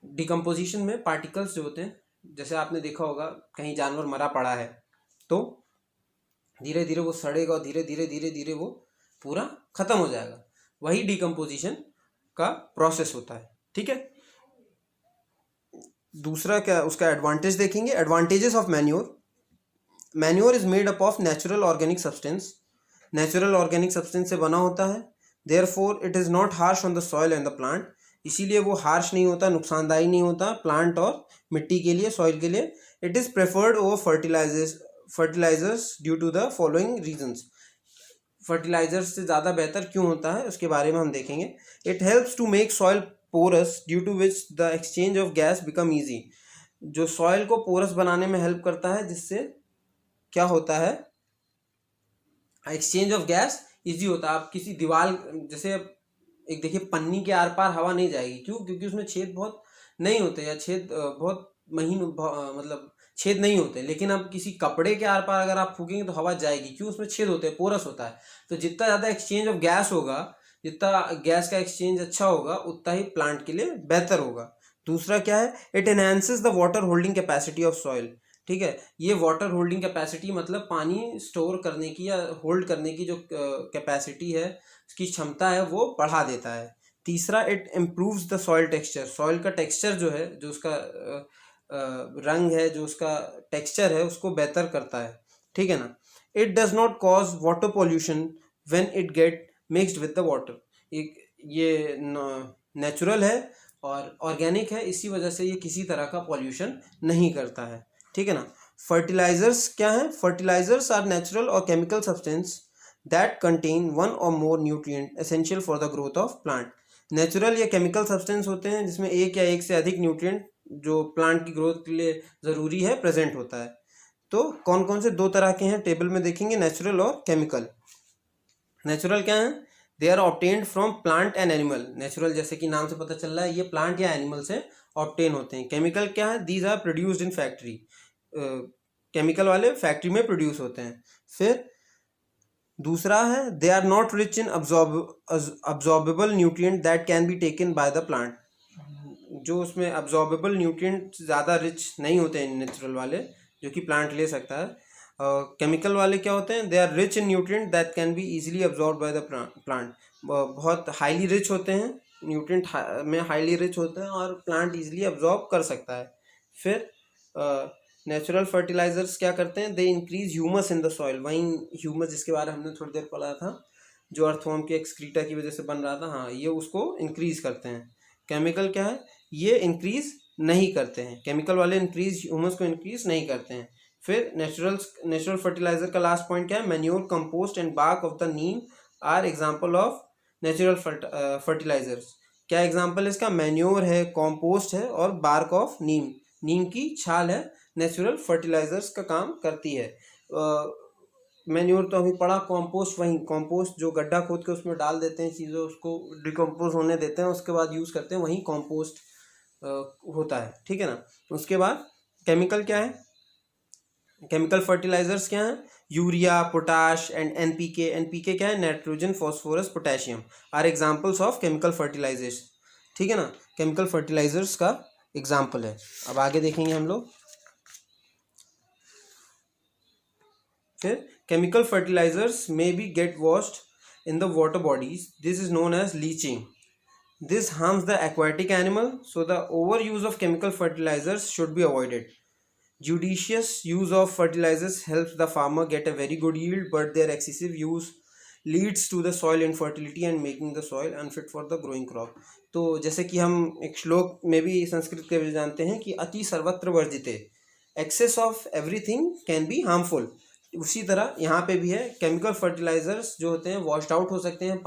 डिकम्पोजिशन में पार्टिकल्स जो होते हैं, जैसे आपने देखा होगा कहीं जानवर मरा पड़ा है तो धीरे धीरे वो सड़ेगा और धीरे धीरे धीरे धीरे वो पूरा खत्म हो जाएगा। वही डिकम्पोजिशन का प्रोसेस होता है। ठीक है, दूसरा क्या उसका एडवांटेज देखेंगे। Advantages of manure. Manure is made up of natural organic substance. Natural organic substance से बना होता है। Therefore it is not harsh on the soil and the plant. इसीलिए वो हार्श नहीं होता, नुकसानदायी नहीं होता प्लांट और मिट्टी के लिए, सॉइल के लिए। It is preferred over fertilizers due to the following reasons. Fertilizers से ज़्यादा बेहतर क्यों होता है उसके बारे में हम देखेंगे। It helps to make soil porous due to which the exchange of gas become easy. जो सॉइल को पोरस बनाने में हेल्प करता है, जिससे क्या होता है, एक्सचेंज ऑफ गैस ईजी होता है। आप किसी दीवार, जैसे एक देखिए पन्नी के आर पार हवा नहीं जाएगी, क्यों? क्योंकि उसमें छेद बहुत नहीं होते या छेद बहुत महीन, मतलब छेद नहीं होते। लेकिन अब किसी कपड़े के आर पार अगर आप फूकेंगे तो हवा जाएगी, क्यों? उसमें छेद होते हैं, पोरस होता है। तो जितना ज़्यादा एक्सचेंज ऑफ गैस होगा, जितना गैस का एक्सचेंज अच्छा होगा, उतना ही प्लांट के लिए बेहतर होगा। दूसरा क्या है? It enhances the water holding capacity of soil. ठीक है, ये वाटर होल्डिंग कैपेसिटी मतलब पानी स्टोर करने की या होल्ड करने की जो कैपेसिटी है, उसकी क्षमता है, वो बढ़ा देता है। तीसरा, it improves the soil texture. Soil का टेक्सचर जो है, जो उसका रंग है, जो उसका टेक्सचर है, उसको बेहतर करता है। ठीक है ना। It does not cause water pollution when it get mixed with the water. ये नेचुरल है और ऑर्गेनिक है, इसी वजह से ये किसी तरह का पॉल्यूशन नहीं करता है। ठीक है ना। फर्टिलाइजर्स क्या है? फर्टिलाइजर्स आर नेचुरल और chemical substance that contain one और more nutrient essential for the growth of plant. Natural या केमिकल सब्सटेंस होते हैं जिसमें एक या एक से अधिक न्यूट्रिएंट जो प्लांट की ग्रोथ के लिए ज़रूरी है प्रेजेंट होता है। तो कौन कौन से दो तरह के हैं टेबल में देखेंगे, नेचुरल और केमिकल। नेचुरल क्या है? They are obtained from plant and animal. Natural जैसे कि नाम से पता चल रहा है, ये प्लांट या एनिमल से ऑब्टेन होते हैं। केमिकल क्या है? These are produced in factory. Chemical वाले फैक्ट्री में प्रोड्यूस होते हैं। फिर दूसरा है, they are not rich in absorbable nutrient that can be taken by the plant. जो उसमें अब्जॉर्बेबल न्यूट्रिएंट ज़्यादा रिच नहीं होते हैं नेचुरल वाले, जो कि प्लांट ले सकता है। केमिकल वाले क्या होते हैं? They are rich in nutrient that can be easily absorb by the plant. बहुत हाईली रिच होते हैं, न्यूट्रिएंट में हाईली रिच होते हैं और प्लांट इजीली अब्जॉर्ब कर सकता है। फिर नेचुरल फर्टिलाइजर्स क्या करते हैं? They increase humus in the soil. वहीं ह्यूमस जिसके बारे में हमने थोड़ी देर पढ़ा था, जो अर्थवॉर्म के एक्सक्रीटा की वजह से बन रहा था, हाँ, ये उसको इंक्रीज करते हैं। केमिकल क्या है? ये इंक्रीज नहीं करते हैं। केमिकल वाले इंक्रीज ह्यूमस को इंक्रीज नहीं करते हैं। फिर नेचुरल फर्टिलाइजर का लास्ट पॉइंट क्या है? Manure, compost and bark of the neem are example of natural fertilizers. क्या एग्जांपल है इसका? मैन्योर है, कॉम्पोस्ट है और बार्क ऑफ नीम, नीम की छाल है, नेचुरल फर्टिलाइजर्स का काम करती है। मैन्योर तो अभी पढ़ा, कॉम्पोस्ट वही, कॉम्पोस्ट जो गड्ढा खोद के उसमें डाल देते हैं चीज़ें, उसको डिकम्पोज होने देते हैं, उसके बाद यूज़ करते हैं, वही कॉम्पोस्ट होता है, ठीक है ना। उसके बाद केमिकल क्या है? केमिकल फर्टिलाइजर्स क्या हैं? Urea, potash and NPK. NPK क्या है? Nitrogen, phosphorus, potassium are examples of chemical fertilizers, ठीक है ना। केमिकल फर्टिलाइजर्स का एग्जाम्पल है। अब आगे देखेंगे हम लोग। फिर chemical fertilizers may be get washed in the water bodies, this is known as leaching. This harms the aquatic animal, so the overuse of chemical fertilizers should be avoided. Judicious use of fertilizers helps the farmer get a very good yield, but their excessive use leads to the soil infertility and making the soil unfit for the growing crop. तो जैसे कि हम एक श्लोक में भी संस्कृत के भी जानते हैं कि अति सर्वत्र वर्जिते, excess of everything can be harmful. उसी तरह यहाँ पे भी है, केमिकल फर्टिलाइजर्स जो होते हैं वॉश्ड आउट हो सकते हैं।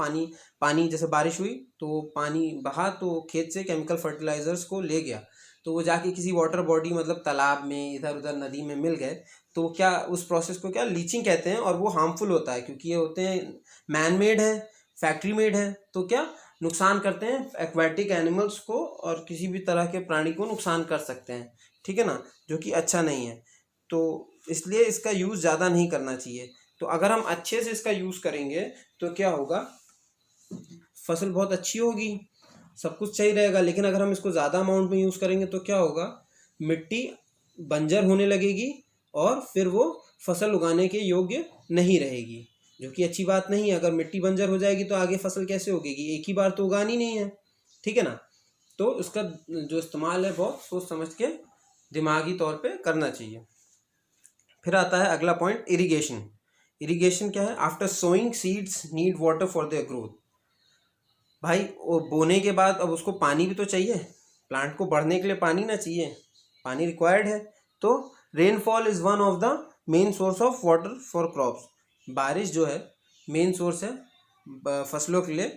पानी जैसे बारिश हुई तो पानी बहा, तो खेत से केमिकल फर्टिलाइजर्स को ले गया, तो वो जाके किसी वाटर बॉडी मतलब तालाब में, इधर उधर नदी में मिल गए, तो क्या उस प्रोसेस को क्या लीचिंग कहते हैं। और वो हार्मफुल होता है क्योंकि ये होते हैं मैन मेड है, फैक्ट्री मेड है, तो क्या नुकसान करते हैं एक्वाटिक एनिमल्स को और किसी भी तरह के प्राणी को नुकसान कर सकते हैं, ठीक है ना, जो कि अच्छा नहीं है। तो इसलिए इसका यूज़ ज़्यादा नहीं करना चाहिए। तो अगर हम अच्छे से इसका यूज़ करेंगे तो क्या होगा? फसल बहुत अच्छी होगी, सब कुछ सही रहेगा। लेकिन अगर हम इसको ज़्यादा अमाउंट में यूज़ करेंगे तो क्या होगा? मिट्टी बंजर होने लगेगी और फिर वो फसल उगाने के योग्य नहीं रहेगी, जो कि अच्छी बात नहीं है। अगर मिट्टी बंजर हो जाएगी तो आगे फसल कैसे उगेगी? एक ही बार तो उगानी नहीं है, ठीक है ना। तो इसका जो इस्तेमाल है बहुत सोच समझ के दिमागी तौर पे करना चाहिए। फिर आता है अगला पॉइंट, इरिगेशन। इरिगेशन क्या है? After sowing seeds need water for their growth. भाई वो बोने के बाद अब उसको पानी भी तो चाहिए, प्लांट को बढ़ने के लिए पानी ना चाहिए, पानी रिक्वायर्ड है। तो rainfall is one of the main source of water for crops. बारिश जो है मेन सोर्स है फसलों के लिए,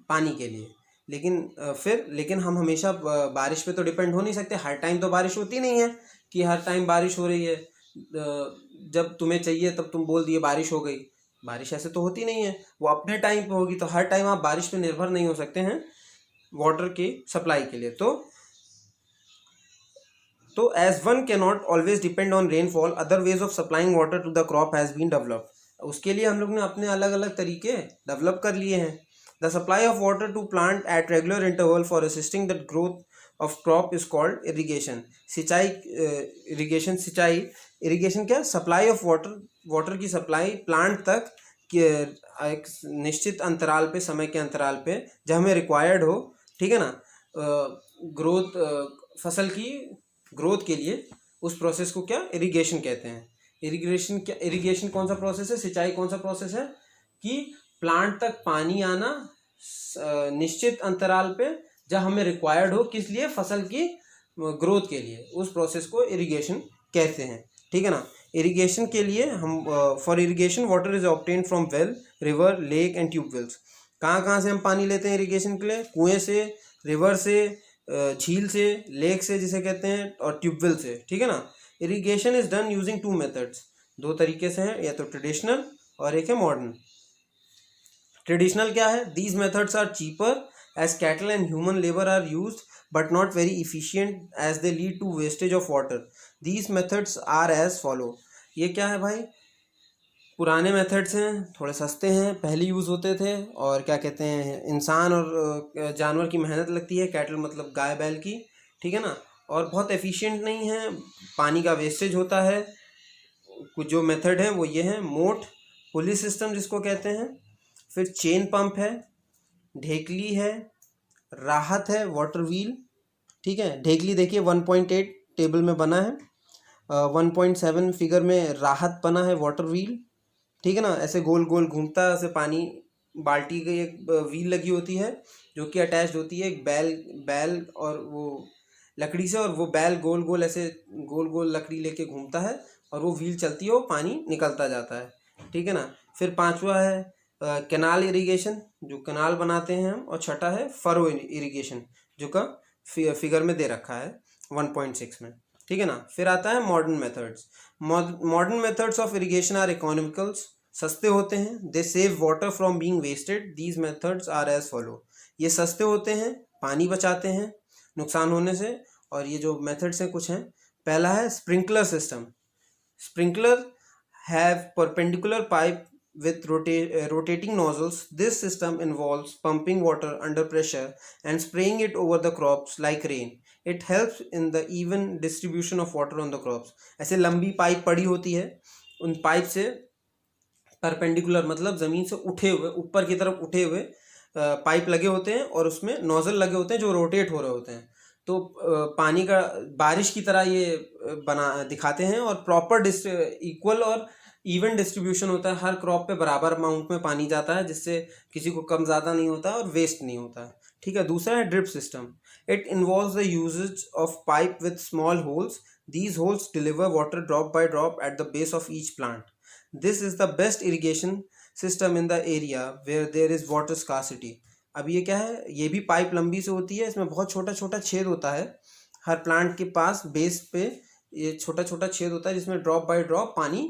पानी के लिए। लेकिन हम हमेशा बारिश पे तो डिपेंड हो नहीं सकते। हर टाइम तो बारिश होती नहीं है कि हर टाइम बारिश हो रही है, जब तुम्हें चाहिए तब तुम बोल दिए बारिश हो गई। बारिश ऐसे तो होती नहीं है, वो अपने टाइम पे होगी। तो हर टाइम आप बारिश पे निर्भर नहीं हो सकते हैं वाटर की सप्लाई के लिए। तो as one can not always depend on rainfall, other ways of supplying water to the crop has been developed. उसके लिए हम लोग ने अपने अलग अलग तरीके डेवलप कर लिए हैं। The supply of water to plant at regular interval for assisting the growth of crop is called irrigation. Irrigation क्या? सप्लाई ऑफ वाटर की सप्लाई प्लांट तक एक निश्चित अंतराल पे, समय के अंतराल पे जब हमें रिक्वायर्ड हो, ठीक है ना, ग्रोथ, फसल की ग्रोथ के लिए, उस प्रोसेस को क्या इरिगेशन कहते हैं। इरिगेशन कौन सा प्रोसेस है? सिंचाई कौन सा प्रोसेस है कि प्लांट तक पानी आना निश्चित अंतराल पे जब हमें रिक्वायर्ड हो, किस लिए? फसल की ग्रोथ के लिए। उस प्रोसेस को इरिगेशन कहते हैं, ठीक है ना। इरिगेशन के लिए हम for irrigation water is obtain from well, river, lake and tube wells. कहाँ से हम पानी लेते हैं इरिगेशन के लिए? कुएं से, रिवर से, झील से, लेक से जिसे कहते हैं, और ट्यूबवेल से, ठीक है ना। Irrigation is done using 2 methods, 2 तरीके से हैं, या तो ट्रेडिशनल और एक है मॉडर्न। ट्रेडिशनल क्या है? These methods are cheaper as cattle and human labour are used but not very efficient as they lead to wastage of water. These methods are as follow. ये क्या है भाई? पुराने मेथड्स हैं, थोड़े सस्ते हैं, पहले यूज़ होते थे, और क्या कहते हैं, इंसान और जानवर की मेहनत लगती है, कैटल मतलब गाय बैल की, ठीक है ना, और बहुत एफिशिएंट नहीं है, पानी का वेस्टेज होता है। कुछ जो मेथड है वो ये है, मोट, पुली सिस्टम जिसको कहते हैं, फिर चेन पंप है, ढेकली है, राहत है, वाटर व्हील, ठीक है। ढेकली देखिए 1.8 टेबल में बना है, 1.7 फिगर में राहत बना है, वाटर व्हील, ठीक है ना। ऐसे गोल गोल घूमता है, ऐसे पानी, बाल्टी की एक व्हील लगी होती है जो कि अटैच्ड होती है एक बैल और वो लकड़ी से, और वो बैल गोल गोल ऐसे गोल गोल लकड़ी लेके घूमता है और वो व्हील चलती है, वो पानी निकलता जाता है, ठीक है ना। फिर 5वां है कैनाल इरिगेशन, जो कैनाल बनाते हैं हम, और छठा है फरो इरिगेशन, जो का फिगर में दे रखा है 1.6 में, ठीक है ना। फिर आता है modern methods. Modern methods of irrigation are economicals, सस्ते होते हैं। They save water from being wasted. These methods are as follow, ये सस्ते होते हैं, पानी बचाते हैं नुकसान होने से। और ये जो मेथड्स हैं कुछ हैं। पहला है sprinkler system. Sprinkler have perpendicular pipe with rotating nozzles. This system involves pumping water under pressure and spraying it over the crops like rain. It helps in the even distribution of water on the crops. ऐसे लंबी पाइप पड़ी होती है, उन पाइप से परपेंडिकुलर मतलब ज़मीन से उठे हुए, ऊपर की तरफ उठे हुए पाइप लगे होते हैं और उसमें नोजल लगे होते हैं जो रोटेट हो रहे होते हैं। तो पानी का बारिश की तरह ये बना दिखाते हैं और प्रॉपर इक्वल और इवन डिस्ट्रीब्यूशन होता है। हर क्रॉप पे बराबर अमाउंट में पानी जाता है, जिससे किसी को कम ज़्यादा नहीं होता और वेस्ट नहीं होता है, ठीक है। दूसरा है drip system. It involves the usages of pipe with small holes. These holes deliver water drop by drop at the base of each plant. This is the best irrigation system in the area where there is water scarcity. अब ये क्या है, ये भी पाइप लंबी से होती है, इसमें बहुत छोटा छोटा छेद होता है हर प्लांट के पास, बेस पे ये छोटा छोटा छेद होता है जिसमें ड्रॉप बाय ड्रॉप पानी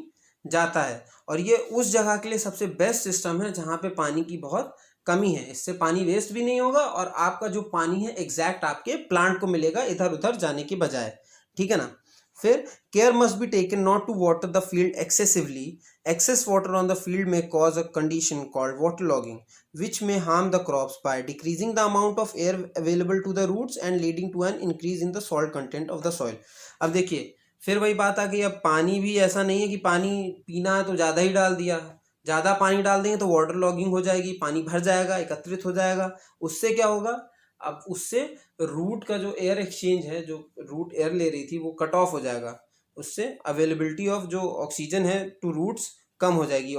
जाता है। और ये उस जगह के लिए सबसे बेस्ट सिस्टम है जहाँ पे पानी की बहुत कमी है। इससे पानी वेस्ट भी नहीं होगा और आपका जो पानी है एग्जैक्ट आपके प्लांट को मिलेगा, इधर उधर जाने के बजाय, ठीक है ना। फिर care must be taken not to water the field excessively. Excess water on the field में cause a condition called water logging which may harm the crops by decreasing the amount of air available to the roots and leading to an increase in the salt content of the soil. अब देखिए फिर वही बात आ गई, अब पानी भी ऐसा नहीं है कि पानी पीना है तो ज़्यादा ही डाल दिया, ज़्यादा पानी डाल देंगे तो वाटर लॉगिंग हो जाएगी, पानी भर जाएगा, एकत्रित हो जाएगा। उससे क्या होगा, अब उससे रूट का जो एयर एक्सचेंज है, जो रूट एयर ले रही थी वो कट ऑफ हो जाएगा, उससे अवेलेबिलिटी ऑफ जो ऑक्सीजन है टू रूट्स कम हो जाएगी,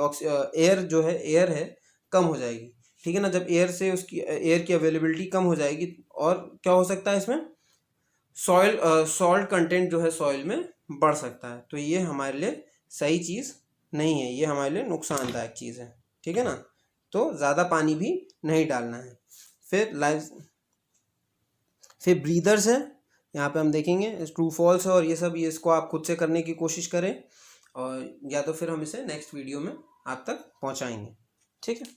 एयर जो है एयर है कम हो जाएगी, ठीक है ना। जब एयर से उसकी एयर की अवेलेबिलिटी कम हो जाएगी और क्या हो सकता है इसमें, सॉइल सॉल्ट कंटेंट जो है सॉइल में बढ़ सकता है। तो ये हमारे लिए सही चीज़ नहीं है, ये हमारे लिए नुकसानदायक चीज़ है, ठीक है ना। तो ज़्यादा पानी भी नहीं डालना है। फिर ब्रीदर्स है, यहाँ पे हम देखेंगे ट्रू फॉल्स है और ये सब, ये इसको आप खुद से करने की कोशिश करें और या तो फिर हम इसे नेक्स्ट वीडियो में आप तक पहुँचाएंगे, ठीक है।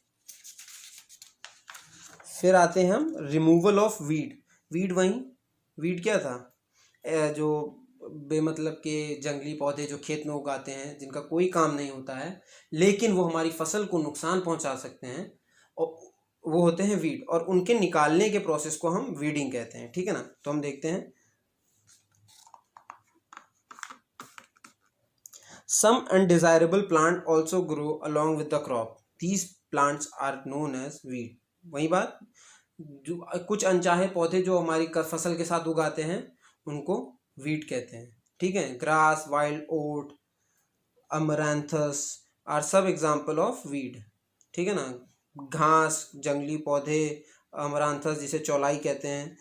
फिर आते हैं हम रिमूवल ऑफ वीड। वीड क्या था, जो बेमतलब के जंगली पौधे जो खेत में उगाते हैं, जिनका कोई काम नहीं होता है लेकिन वो हमारी फसल को नुकसान पहुंचा सकते हैं, और वो होते हैं वीड, और उनके निकालने के प्रोसेस को हम वीडिंग कहते हैं, ठीक है ना। तो हम देखते हैं, some undesirable plant also grow along with the crop. These plants are known as weed. वही बात, जो कुछ अनचाहे पौधे जो हमारी फसल के साथ उगाते हैं उनको वीड कहते हैं, ठीक है। ग्रास, वाइल्ड ओट, अमरैंथस आर सब एग्जाम्पल ऑफ वीड, ठीक है ना। घास, जंगली पौधे, अमरांथस जिसे चौलाई कहते हैं,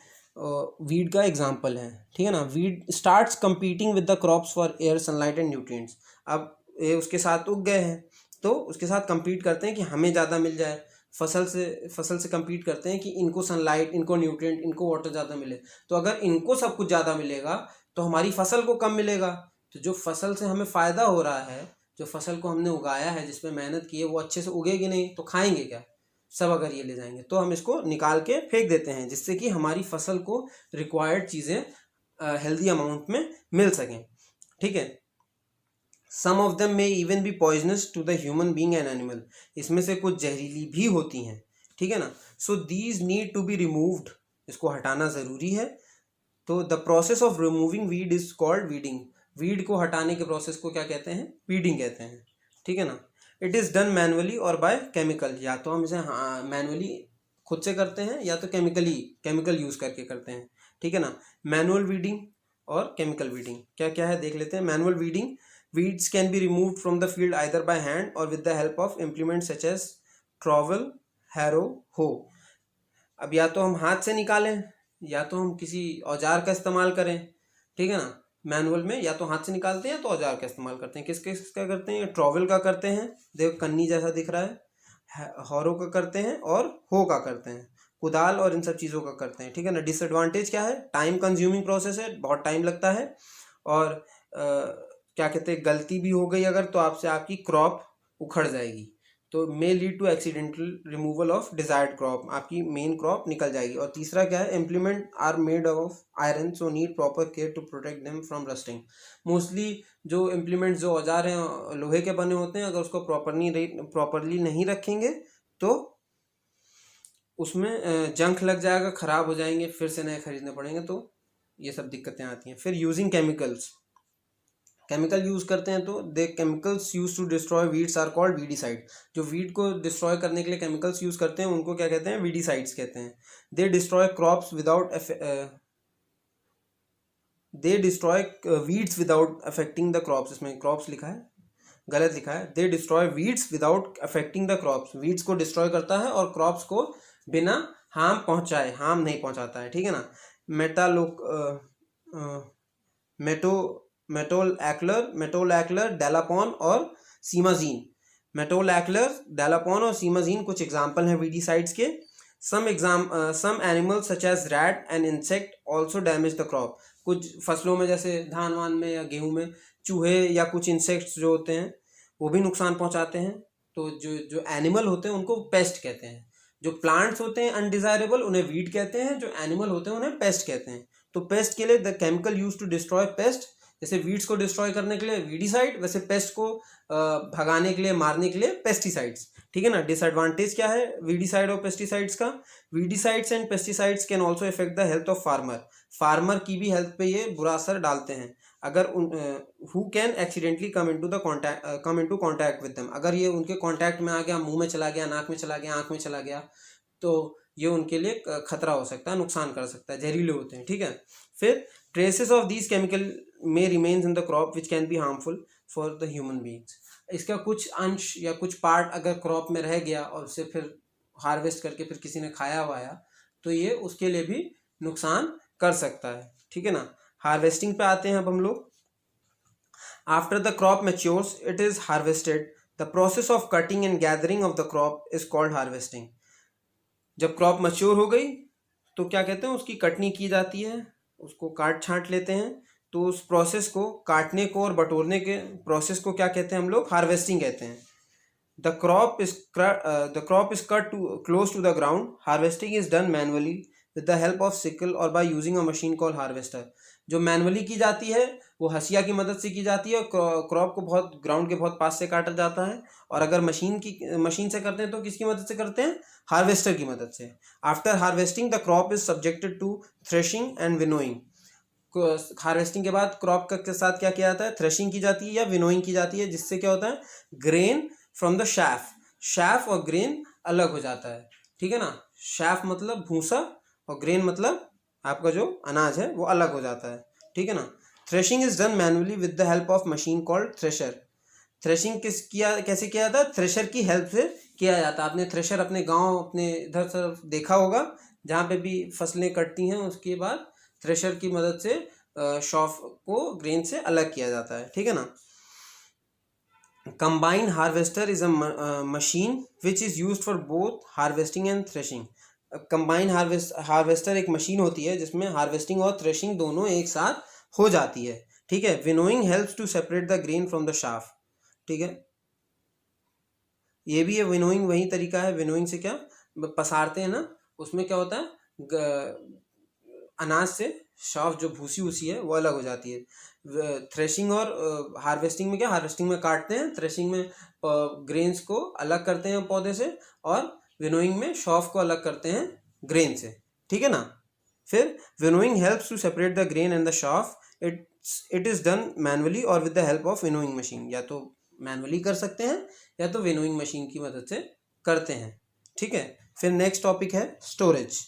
वीड का एग्जाम्पल है, ठीक है ना। Weed starts competing with the crops for air, sunlight and nutrients. अब ये उसके साथ उग गए हैं तो उसके साथ compete करते हैं कि हमें ज़्यादा मिल जाए, फसल से compete करते हैं कि इनको सनलाइट, इनको न्यूट्रिएंट, इनको वाटर ज़्यादा मिले। तो अगर इनको सब कुछ ज़्यादा मिलेगा तो हमारी फसल को कम मिलेगा। तो जो फसल से हमें फ़ायदा हो रहा है, जो फसल को हमने उगाया है, जिस पे मेहनत की है, वो अच्छे से उगेगी नहीं तो खाएंगे क्या, सब अगर ये ले जाएंगे। तो हम इसको निकाल के फेंक देते हैं जिससे कि हमारी फसल को रिक्वायर्ड चीज़ें हेल्दी अमाउंट में मिल सकें, ठीक है। Some of them may even be poisonous to the human being and animal. इसमें से कुछ जहरीली भी होती हैं, ठीक है ना। So these need to be removed, इसको हटाना ज़रूरी है। तो the process of removing weed is called weeding. Weed को हटाने के प्रोसेस को क्या कहते हैं, वीडिंग कहते हैं, ठीक है ना। इट इज़ डन मैनुअली और बाय केमिकल। या तो हम इसे मैनुअली खुद से करते हैं या तो केमिकल यूज़ करके करते हैं, ठीक है ना। मैनुअल वीडिंग और केमिकल वीडिंग क्या क्या है देख लेते हैं। Manual weeding, weeds can be removed from the field either by hand or with the help of implements such as trowel, harrow, hoe. अब या तो हम हाथ से निकालें या तो हम किसी औजार का इस्तेमाल करें, ठीक है ना। मैनुअल में या तो हाथ से निकालते हैं तो औजार का इस्तेमाल करते हैं। किसका करते हैं, ट्रॉवल का करते हैं, देखो कन्नी जैसा दिख रहा है, हौरो का करते हैं और हो का करते हैं, कुदाल और इन सब चीज़ों का करते हैं, ठीक है ना। डिसएडवांटेज क्या है, टाइम कंज्यूमिंग प्रोसेस है, बहुत टाइम लगता है, और क्या कहते हैं, गलती भी हो गई अगर तो आपसे आपकी क्रॉप उखड़ जाएगी, तो may lead to accidental removal of desired crop, आपकी मेन क्रॉप निकल जाएगी। और तीसरा क्या है, implement are made of iron so need proper care to protect them from rusting. Mostly जो इम्प्लीमेंट्स, जो औजार हैं लोहे के बने होते हैं, अगर उसको प्रॉपरली नहीं रखेंगे तो उसमें जंक लग जाएगा, ख़राब हो जाएंगे, फिर से नए खरीदने पड़ेंगे, तो ये सब दिक्कतें आती हैं। फिर यूजिंग केमिकल्स, केमिकल यूज़ करते हैं तो they chemicals use to destroy weeds are called weedicide. जो वीड को डिस्ट्रॉय करने के लिए केमिकल्स यूज़ करते हैं उनको क्या कहते हैं, वीडीसाइड्स कहते हैं। दे destroy crops without they destroy weeds without affecting the crops, इसमें क्रॉप्स लिखा है, गलत लिखा है। दे destroy weeds without affecting the crops, weeds को डिस्ट्रॉय करता है और क्रॉप्स को बिना हार्म पहुंचाए, हार्म नहीं पहुंचाता है, ठीक है ना। मेटालोक मेटो मेटोल एक्लर, डेलापॉन और सीमाजीन। मेटोल एक्लर, डेलापॉन और सीमाजीन कुछ एग्जाम्पल हैं वीडीसाइड्स के। Some animals such as rat and insect also damage the crop. कुछ फसलों में जैसे धान वान में या गेहूं में चूहे या कुछ इंसेक्ट्स जो होते हैं वो भी नुकसान पहुंचाते हैं। तो जो जो एनिमल होते हैं उनको पेस्ट कहते हैं। जो प्लांट्स होते हैं अनडिजायरेबल उन्हें वीड कहते हैं, जो एनिमल होते हैं उन्हें पेस्ट कहते हैं। तो पेस्ट के लिए the chemical use to destroy pest, जैसे वीड्स को डिस्ट्रॉय करने के लिए वीडीसाइड, वैसे पेस्ट को भगाने के लिए, मारने के लिए पेस्टिसाइड्स, ठीक है ना। डिसएडवांटेज क्या है वीडीसाइड और पेस्टिसाइड्स का, weedicides and pesticides can also effect the health of farmer, farmer की भी हेल्थ पे ये बुरा असर डालते हैं। अगर who can accidentally come into contact with them, अगर ये उनके कांटेक्ट में आ गया, मुंह में चला गया, नाक में चला गया, आंख में चला गया, तो ये उनके लिए खतरा हो सकता है, नुकसान कर सकता है, जहरीले होते हैं, ठीक है। फिर ट्रेसेस ऑफ दीज केमिकल में remains in the crop which can be harmful for the human beings. इसका कुछ अंश या कुछ पार्ट अगर क्रॉप में रह गया और उसे फिर हार्वेस्ट करके फिर किसी ने खाया हुआ तो ये उसके लिए भी नुकसान कर सकता है, ठीक है ना। हार्वेस्टिंग पे आते हैं अब हम लोग। After the crop matures it is harvested, the process of cutting and gathering of the crop is called harvesting. जब क्रॉप मैच्योर हो गई तो क्या कहते हैं, उसकी कटनी की जाती है, उसको काट छांट लेते हैं, तो उस प्रोसेस को, काटने को और बटोरने के प्रोसेस को क्या कहते हैं हम लोग, हार्वेस्टिंग कहते हैं। The crop is cut to close to the ground, harvesting is done manually with the help of sickle और by using a machine call harvester. जो मैनुअली की जाती है वो हसिया की मदद से की जाती है, और क्रॉप को बहुत ग्राउंड के बहुत पास से काटा जाता है। और अगर मशीन से करते हैं तो किसकी मदद से करते हैं, हार्वेस्टर की मदद से। After harvesting the crop is subjected to threshing and winnowing. Harvesting के बाद क्रॉप के साथ क्या किया जाता है, थ्रेशिंग की जाती है या विनोइंग की जाती है, जिससे क्या होता है, ग्रेन फ्रॉम द शैफ और ग्रेन अलग हो जाता है, ठीक है ना। शैफ मतलब भूसा और ग्रेन मतलब आपका जो अनाज है वो अलग हो जाता है, ठीक है ना। Threshing is done manually with the help of machine called thresher. Threshing कैसे किया जाता है, थ्रेशर की हेल्प से किया जाता है। आपने थ्रेशर अपने गांव, अपने इधर तरफ देखा होगा, जहाँ पे भी फसलें कटती हैं उसके बाद थ्रेशर की मदद से शॉफ को ग्रेन से अलग किया जाता है, ठीक है ना। Combine harvester is a machine which is used for both harvesting and threshing. Combine harvester एक मशीन होती है जिसमें हार्वेस्टिंग और थ्रेशिंग दोनों एक साथ हो जाती है, ठीक है। Winnowing helps to separate the grain from the chaff, ठीक है। ये भी है विनोइंग, वही तरीका है। विनोइंग से क्या पसारते हैं ना, उसमें क्या होता है, अनाज से शाफ जो भूसी उसी है वो अलग हो जाती है। थ्रेशिंग और हार्वेस्टिंग में क्या, हार्वेस्टिंग में काटते हैं, थ्रेशिंग में ग्रेन्स को अलग करते हैं पौधे से, और विनोइंग में शॉफ को अलग करते हैं ग्रेन से, ठीक है ना। फिर winnowing helps to separate the grain and the chaff, it is done manually और with the help of winnowing machine. या तो मैनुअली कर सकते हैं या तो विनोइंग मशीन की मदद से करते हैं, ठीक है। फिर नेक्स्ट टॉपिक है storage.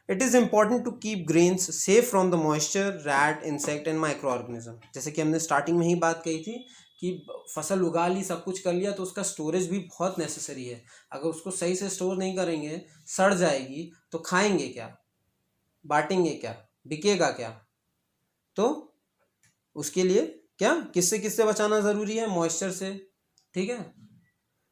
It is important to keep grains safe from the moisture, rat, insect and microorganism. जैसे कि हमने स्टार्टिंग में ही बात कही थी कि फसल उगा ली, सब कुछ कर लिया, तो उसका स्टोरेज भी बहुत नेसेसरी है। अगर उसको सही से स्टोर नहीं करेंगे, सड़ जाएगी, तो खाएंगे क्या, बांटेंगे क्या, बिकेगा क्या। तो उसके लिए क्या, किससे किससे बचाना ज़रूरी है, मॉइस्चर से, ठीक है।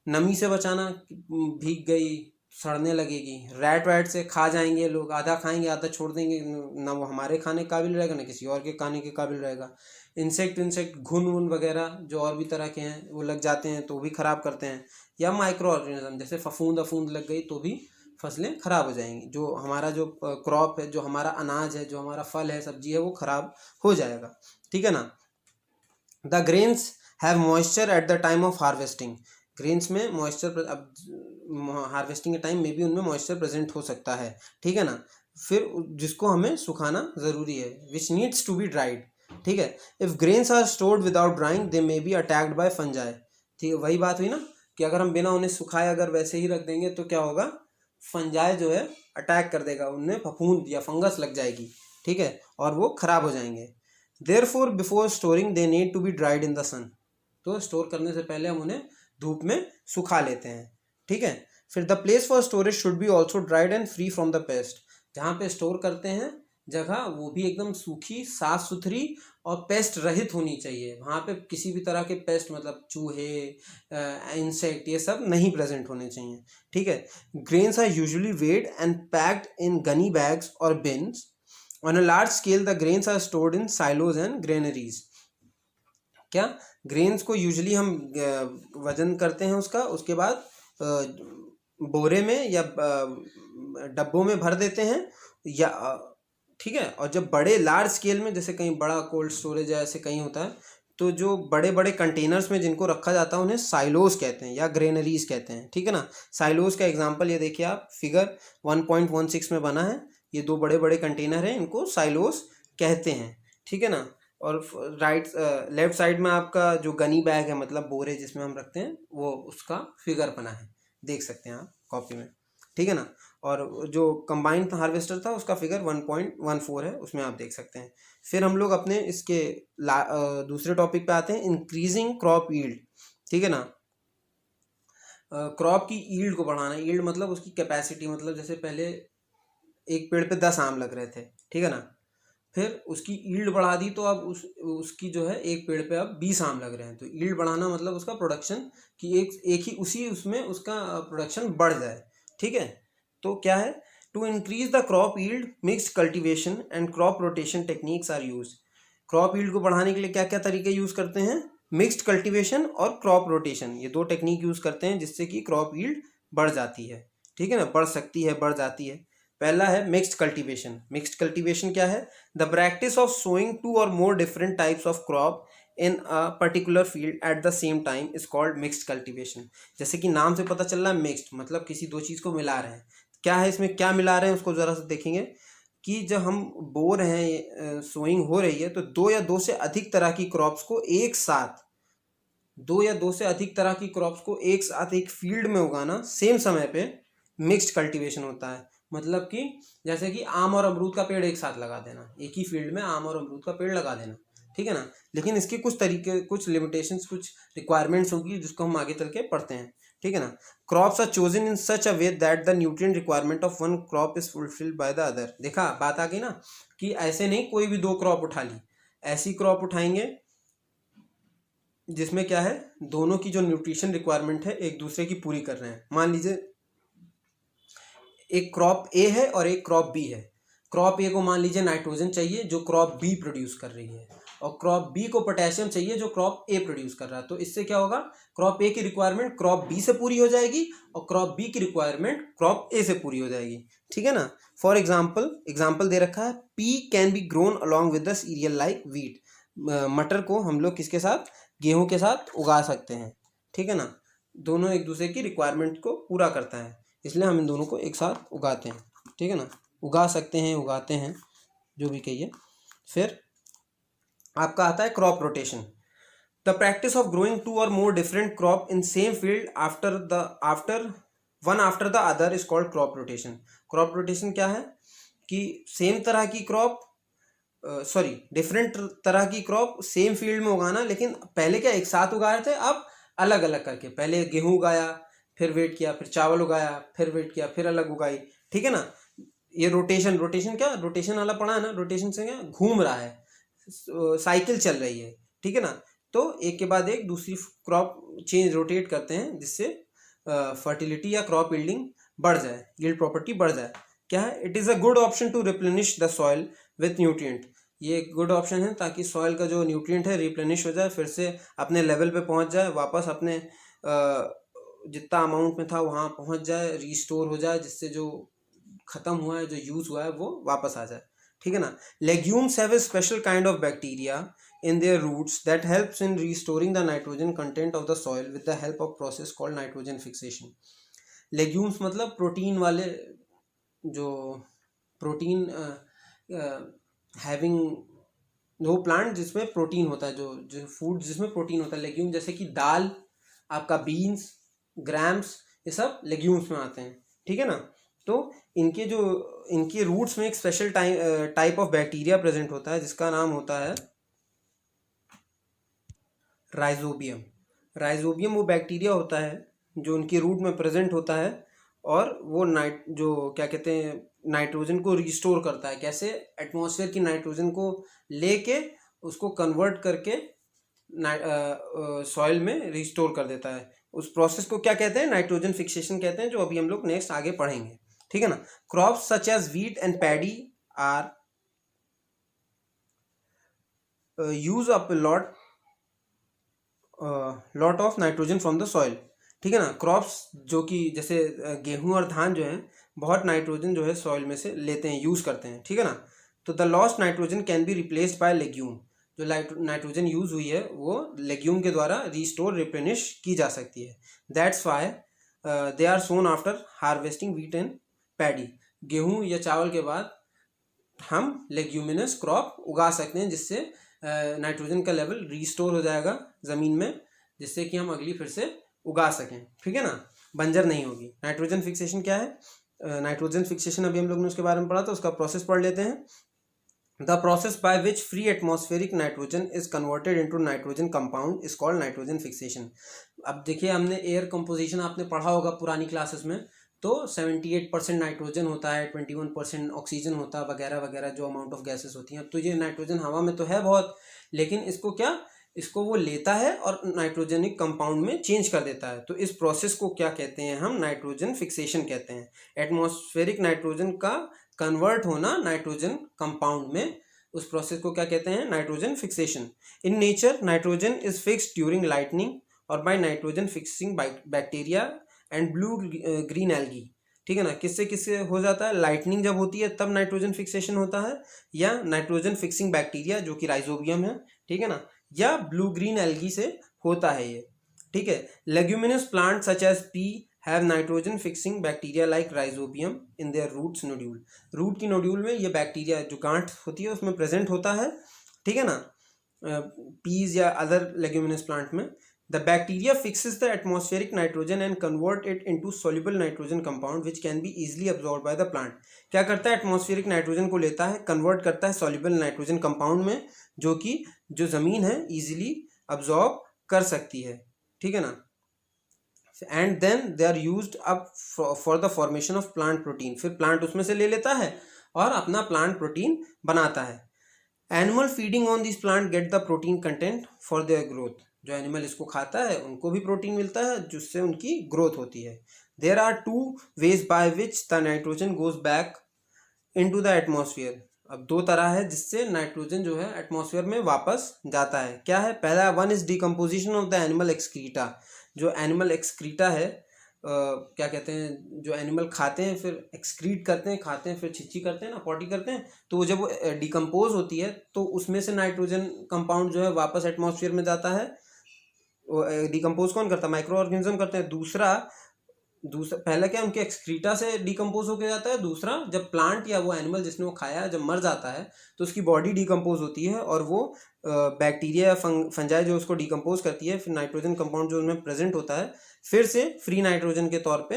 नमी से बचाना, भीग गई सड़ने लगेगी। रैट वैट से खा जाएंगे लोग, आधा खाएंगे आधा छोड़ देंगे, ना वो हमारे खाने के काबिल रहेगा ना किसी और के खाने के काबिल रहेगा। इंसेक्ट घुन वुन वगैरह जो और भी तरह के हैं वो लग जाते हैं तो भी ख़राब करते हैं। या माइक्रो ऑर्गेनिज्म जैसे फफूंद अफूंद लग गई तो भी फसलें ख़राब हो जाएंगी। जो हमारा जो क्रॉप है, जो हमारा अनाज है, जो हमारा फल है, सब्जी है, वो ख़राब हो जाएगा। ठीक है ना। The grains have moisture at the time of harvesting. Grains में मॉइस्चर, अब हार्वेस्टिंग के टाइम में भी उनमें मॉइस्चर प्रेजेंट हो सकता है। ठीक है ना। फिर जिसको हमें सुखाना ज़रूरी है, which needs to be dried. ठीक है। If grains are stored without drying they may be attacked by fungi. ठीक है, वही बात हुई ना कि अगर हम बिना उन्हें सुखाए अगर वैसे ही रख देंगे तो क्या होगा, फंजाई जो है अटैक कर देगा, उनमें फफूंद या फंगस लग जाएगी। ठीक है, और वो खराब हो जाएंगे। Therefore before storing they need to be dried in the sun. तो स्टोर करने से पहले हम उन्हें धूप में सुखा लेते हैं। ठीक है। फिर the place for storage should be also dried and free from the paste. जहाँ पे स्टोर करते हैं जगह वो भी एकदम सूखी, साफ सुथरी और पेस्ट रहित होनी चाहिए। वहाँ पे किसी भी तरह के पेस्ट मतलब चूहे, इंसेक्ट, ये सब नहीं प्रेजेंट होने चाहिए। ठीक है। Grains are usually weighed and packed in gunny bags और bins. On a large scale the grains are stored in silos and granaries. क्या, ग्रेन्स को यूजुअली हम वजन करते हैं उसका, उसके बाद बोरे में या डब्बों में भर देते हैं या ठीक है। और जब बड़े लार्ज स्केल में, जैसे कहीं बड़ा कोल्ड स्टोरेज है, ऐसे कहीं होता है, तो जो बड़े बड़े कंटेनर्स में जिनको रखा जाता है उन्हें साइलोस कहते हैं या ग्रेनरीज कहते हैं। ठीक है ना। साइलोस का एग्जांपल ये देखिए आप, फिगर 1.16 में बना है। ये दो बड़े बड़े कंटेनर हैं, इनको साइलोस कहते हैं। ठीक है ना। और लेफ्ट साइड में आपका जो गनी बैग है, मतलब बोरे जिसमें हम रखते हैं, वो उसका फिगर बना है, देख सकते हैं आप कॉपी में। ठीक है ना। और जो कंबाइंड हार्वेस्टर था उसका फिगर 1.14 है, उसमें आप देख सकते हैं। फिर हम लोग अपने इसके दूसरे टॉपिक पे आते हैं, इंक्रीजिंग क्रॉप यील्ड। ठीक है ना। क्रॉप की यील्ड को बढ़ाना, यील्ड मतलब उसकी कैपेसिटी, मतलब जैसे पहले एक पेड़ पे 10 आम लग रहे थे। ठीक है ना। फिर उसकी यील्ड बढ़ा दी तो अब उसकी जो है एक पेड़ पे अब 20 आम लग रहे हैं। तो यील्ड बढ़ाना मतलब उसका प्रोडक्शन की एक ही उसमें उसका प्रोडक्शन बढ़ जाए। ठीक है। तो क्या है, to increase the crop yield mixed cultivation and crop rotation techniques are use. Crop yield को बढ़ाने के लिए क्या क्या तरीके यूज करते हैं, मिक्स्ड कल्टीवेशन और क्रॉप रोटेशन, ये दो टेक्निक यूज करते हैं जिससे कि क्रॉप यील्ड बढ़ जाती है। ठीक है ना, बढ़ सकती है, बढ़ जाती है। पहला है मिक्स्ड कल्टीवेशन। मिक्स्ड कल्टीवेशन क्या है, the practice of sowing two और more different types of crop in a particular field at the same time is called mixed cultivation. जैसे कि नाम से पता चल रहा है मिक्स्ड मतलब किसी दो चीज़ को मिला रहे हैं। क्या है इसमें, क्या मिला रहे हैं उसको ज़रा सा देखेंगे कि जब हम बो रहे हैं, सोइंग हो रही है, तो दो या दो से अधिक तरह की क्रॉप्स को एक साथ, दो या दो से अधिक तरह की क्रॉप्स को एक साथ एक फील्ड में उगाना सेम समय पे मिक्स्ड कल्टीवेशन होता है। मतलब कि जैसे कि आम और अमरूद का पेड़ एक साथ लगा देना, एक ही फील्ड में आम और अमरूद का पेड़ लगा देना। ठीक है ना। लेकिन इसके कुछ तरीके, कुछ लिमिटेशंस, कुछ रिक्वायरमेंट्स होगी जिसको हम आगे चल के पढ़ते हैं। ठीक है ना। Crops are chosen in such a way that the nutrient requirement of one crop is fulfilled by the other. देखा, बात आ गई ना कि ऐसे नहीं कोई भी दो क्रॉप उठा ली, ऐसी क्रॉप उठाएंगे जिसमें क्या है, दोनों की जो न्यूट्रिशन रिक्वायरमेंट है एक दूसरे की पूरी कर रहे हैं। मान लीजिए एक क्रॉप ए है और एक क्रॉप बी है। क्रॉप ए को मान लीजिए नाइट्रोजन चाहिए जो क्रॉप बी प्रोड्यूस कर रही है, और क्रॉप बी को पोटेशियम चाहिए जो क्रॉप ए प्रोड्यूस कर रहा है। तो इससे क्या होगा, क्रॉप ए की रिक्वायरमेंट क्रॉप बी से पूरी हो जाएगी और क्रॉप बी की रिक्वायरमेंट क्रॉप ए से पूरी हो जाएगी। ठीक है ना। फॉर एग्जाम्पल दे रखा है, P can be grown along with the serial like wheat. मटर को हम लोग किसके साथ, गेहूं के साथ उगा सकते हैं। ठीक है ना। दोनों एक दूसरे की रिक्वायरमेंट को पूरा करता है, इसलिए हम इन दोनों को एक साथ उगाते हैं। ठीक है ना, उगा सकते हैं, उगाते हैं, जो भी कहिए। फिर आपका आता है crop rotation. The practice of growing two और more different crop in same field after the other is called crop rotation. Crop rotation क्या है कि सेम तरह की क्रॉप, डिफरेंट तरह की क्रॉप सेम फील्ड में उगाना, लेकिन पहले क्या एक साथ उगा रहे थे, अब अलग अलग करके। पहले गेहूं उगाया, फिर वेट किया, फिर चावल उगाया, फिर वेट किया, फिर अलग उगाई। ठीक है ना। ये रोटेशन क्या, रोटेशन वाला पढ़ा है ना। रोटेशन से क्या, घूम रहा है, साइकिल चल रही है। ठीक है ना। तो एक के बाद एक दूसरी क्रॉप रोटेट करते हैं, जिससे फर्टिलिटी या क्रॉप यील्डिंग बढ़ जाए, यील्ड प्रॉपर्टी बढ़ जाए। क्या है, it is a good option to replenish the soil with nutrient. ये एक गुड ऑप्शन है ताकि सॉइल का जो न्यूट्रिएंट है रिप्लेनिश हो जाए, फिर से अपने लेवल पे पहुंच जाए, वापस अपने जितना अमाउंट में था वहाँ पहुंच जाए, रिस्टोर हो जाए, जिससे जो खत्म हुआ है, जो यूज़ हुआ है, वो वापस आ जाए। ठीक है ना। Legumes have a special kind of bacteria in their roots that helps in restoring the nitrogen content of the soil with the help of process called nitrogen fixation. Legumes मतलब प्रोटीन वाले, जो प्रोटीन हैविंग, वो प्लांट जिसमें प्रोटीन होता है, जो फूड जिसमें प्रोटीन होता है। लेग्यूम जैसे कि दाल, आपका बीन्स, ग्राम्स, ये सब लेग्यूम्स में आते हैं। ठीक है ना। तो इनके रूट्स में एक special type of bacteria present होता है जिसका नाम होता है राइजोबियम। राइजोबियम वो बैक्टीरिया होता है जो उनके रूट में प्रेजेंट होता है, और वो जो क्या कहते हैं, नाइट्रोजन को रिस्टोर करता है। कैसे? एटमॉस्फेयर की नाइट्रोजन को लेके उसको कन्वर्ट करके सॉइल में रिस्टोर कर देता है। उस प्रोसेस को क्या कहते हैं? नाइट्रोजन फिक्सेशन कहते हैं, जो अभी हम लोग नेक्स्ट आगे पढ़ेंगे। ठीक है ना। Crops such as wheat and paddy are use up lot of nitrogen from the soil. ठीक है ना। क्रॉप्स जो कि जैसे गेहूं और धान जो है, बहुत नाइट्रोजन जो है सॉइल में से लेते हैं, यूज़ करते हैं। ठीक है ना। तो the lost nitrogen can be replaced by legume. जो नाइट्रोजन यूज़ हुई है वो लेग्यूम के द्वारा रिस्टोर, रिप्लेनिश की जा सकती है। That's why they are sown after harvesting wheat and paddy. गेहूँ या चावल के बाद हम लेग्यूमिनस क्रॉप उगा सकते हैं, जिससे नाइट्रोजन का लेवल रिस्टोर हो जाएगा ज़मीन में, जिससे कि हम अगली फिर से उगा सकें। ठीक है ना। बंजर नहीं होगी। नाइट्रोजन फिक्सेशन क्या है? नाइट्रोजन फिक्सेशन अभी हम लोग ने उसके बारे में पढ़ा, तो उसका प्रोसेस पढ़ लेते हैं। The process by which free atmospheric nitrogen is converted into nitrogen compound is called nitrogen fixation. अब देखिए, हमने एयर कंपोजिशन आपने पढ़ा होगा पुरानी क्लासेस में, तो 78% नाइट्रोजन होता है, 21% ऑक्सीजन होता है, वगैरह वगैरह जो अमाउंट ऑफ गैसेस होती हैं। तो ये नाइट्रोजन हवा में तो है बहुत, लेकिन इसको वो लेता है और नाइट्रोजनिक कंपाउंड में चेंज कर देता है। तो इस प्रोसेस को क्या कहते हैं? हम नाइट्रोजन फिक्सेशन कहते हैं। एटमॉस्फेरिक नाइट्रोजन का कन्वर्ट होना नाइट्रोजन कंपाउंड में, उस प्रोसेस को क्या कहते हैं? Nitrogen fixation. In nature nitrogen is fixed during lightning और by nitrogen fixing bacteria and blue green algae. ठीक है ना। किससे किससे हो जाता है? लाइटनिंग जब होती है तब नाइट्रोजन फिक्सेशन होता है, या नाइट्रोजन फिक्सिंग बैक्टीरिया जो कि राइजोबियम है, ठीक है ना, या ब्लू ग्रीन एल्गी से होता है ये। ठीक है। Leguminous plant such as pea have nitrogen fixing bacteria like rhizobium in their roots nodule. Root की नोड्यूल में ये बैक्टीरिया जो गांठ होती है उसमें प्रेजेंट होता है। ठीक है ना। पीज या अदर लेग्यूमिनस प्लांट में the bacteria fixes the atmospheric nitrogen and convert it into soluble nitrogen compound which can be easily absorbed by the plant। क्या करता है? एटमॉस्फेरिक नाइट्रोजन को लेता है, कन्वर्ट करता है soluble नाइट्रोजन कंपाउंड में, जो कि जो ज़मीन है इजीली अब्जॉर्ब कर सकती है। ठीक है ना। And then they are used up for the formation of plant protein. फिर प्लांट उसमें से ले लेता है और अपना प्लांट प्रोटीन बनाता है। Animal feeding on this plant get the protein content for their growth. जो एनिमल इसको खाता है उनको भी प्रोटीन मिलता है, जिससे उनकी ग्रोथ होती है। There are 2 ways by which the nitrogen goes back into the atmosphere. अब 2 तरह है जिससे नाइट्रोजन जो है एटमॉस्फेयर में वापस जाता है। क्या है? पहला, one is decomposition of the animal excreta. जो एनिमल एक्सक्रीटा है, क्या कहते हैं, जो एनिमल खाते हैं फिर एक्सक्रीट करते हैं, खाते हैं फिर छिच्ची करते हैं ना, पॉटी करते हैं, तो जब वो डिकम्पोज होती है तो उसमें से नाइट्रोजन कंपाउंड जो है वापस एटमॉस्फेयर में जाता है। डिकम्पोज कौन करता है? माइक्रो ऑर्गेनिज्म करते हैं। दूसरा पहला क्या, उनके एक्सक्रीटा से डिकम्पोज होकर जाता है। दूसरा, जब प्लांट या वो एनिमल जिसने वो खाया जब मर जाता है तो उसकी बॉडी डिकम्पोज होती है, और वो बैक्टीरिया या फंजाई जो उसको डिकम्पोज करती है, फिर नाइट्रोजन कंपाउंड जो उनमें प्रेजेंट होता है फिर से फ्री नाइट्रोजन के तौर पे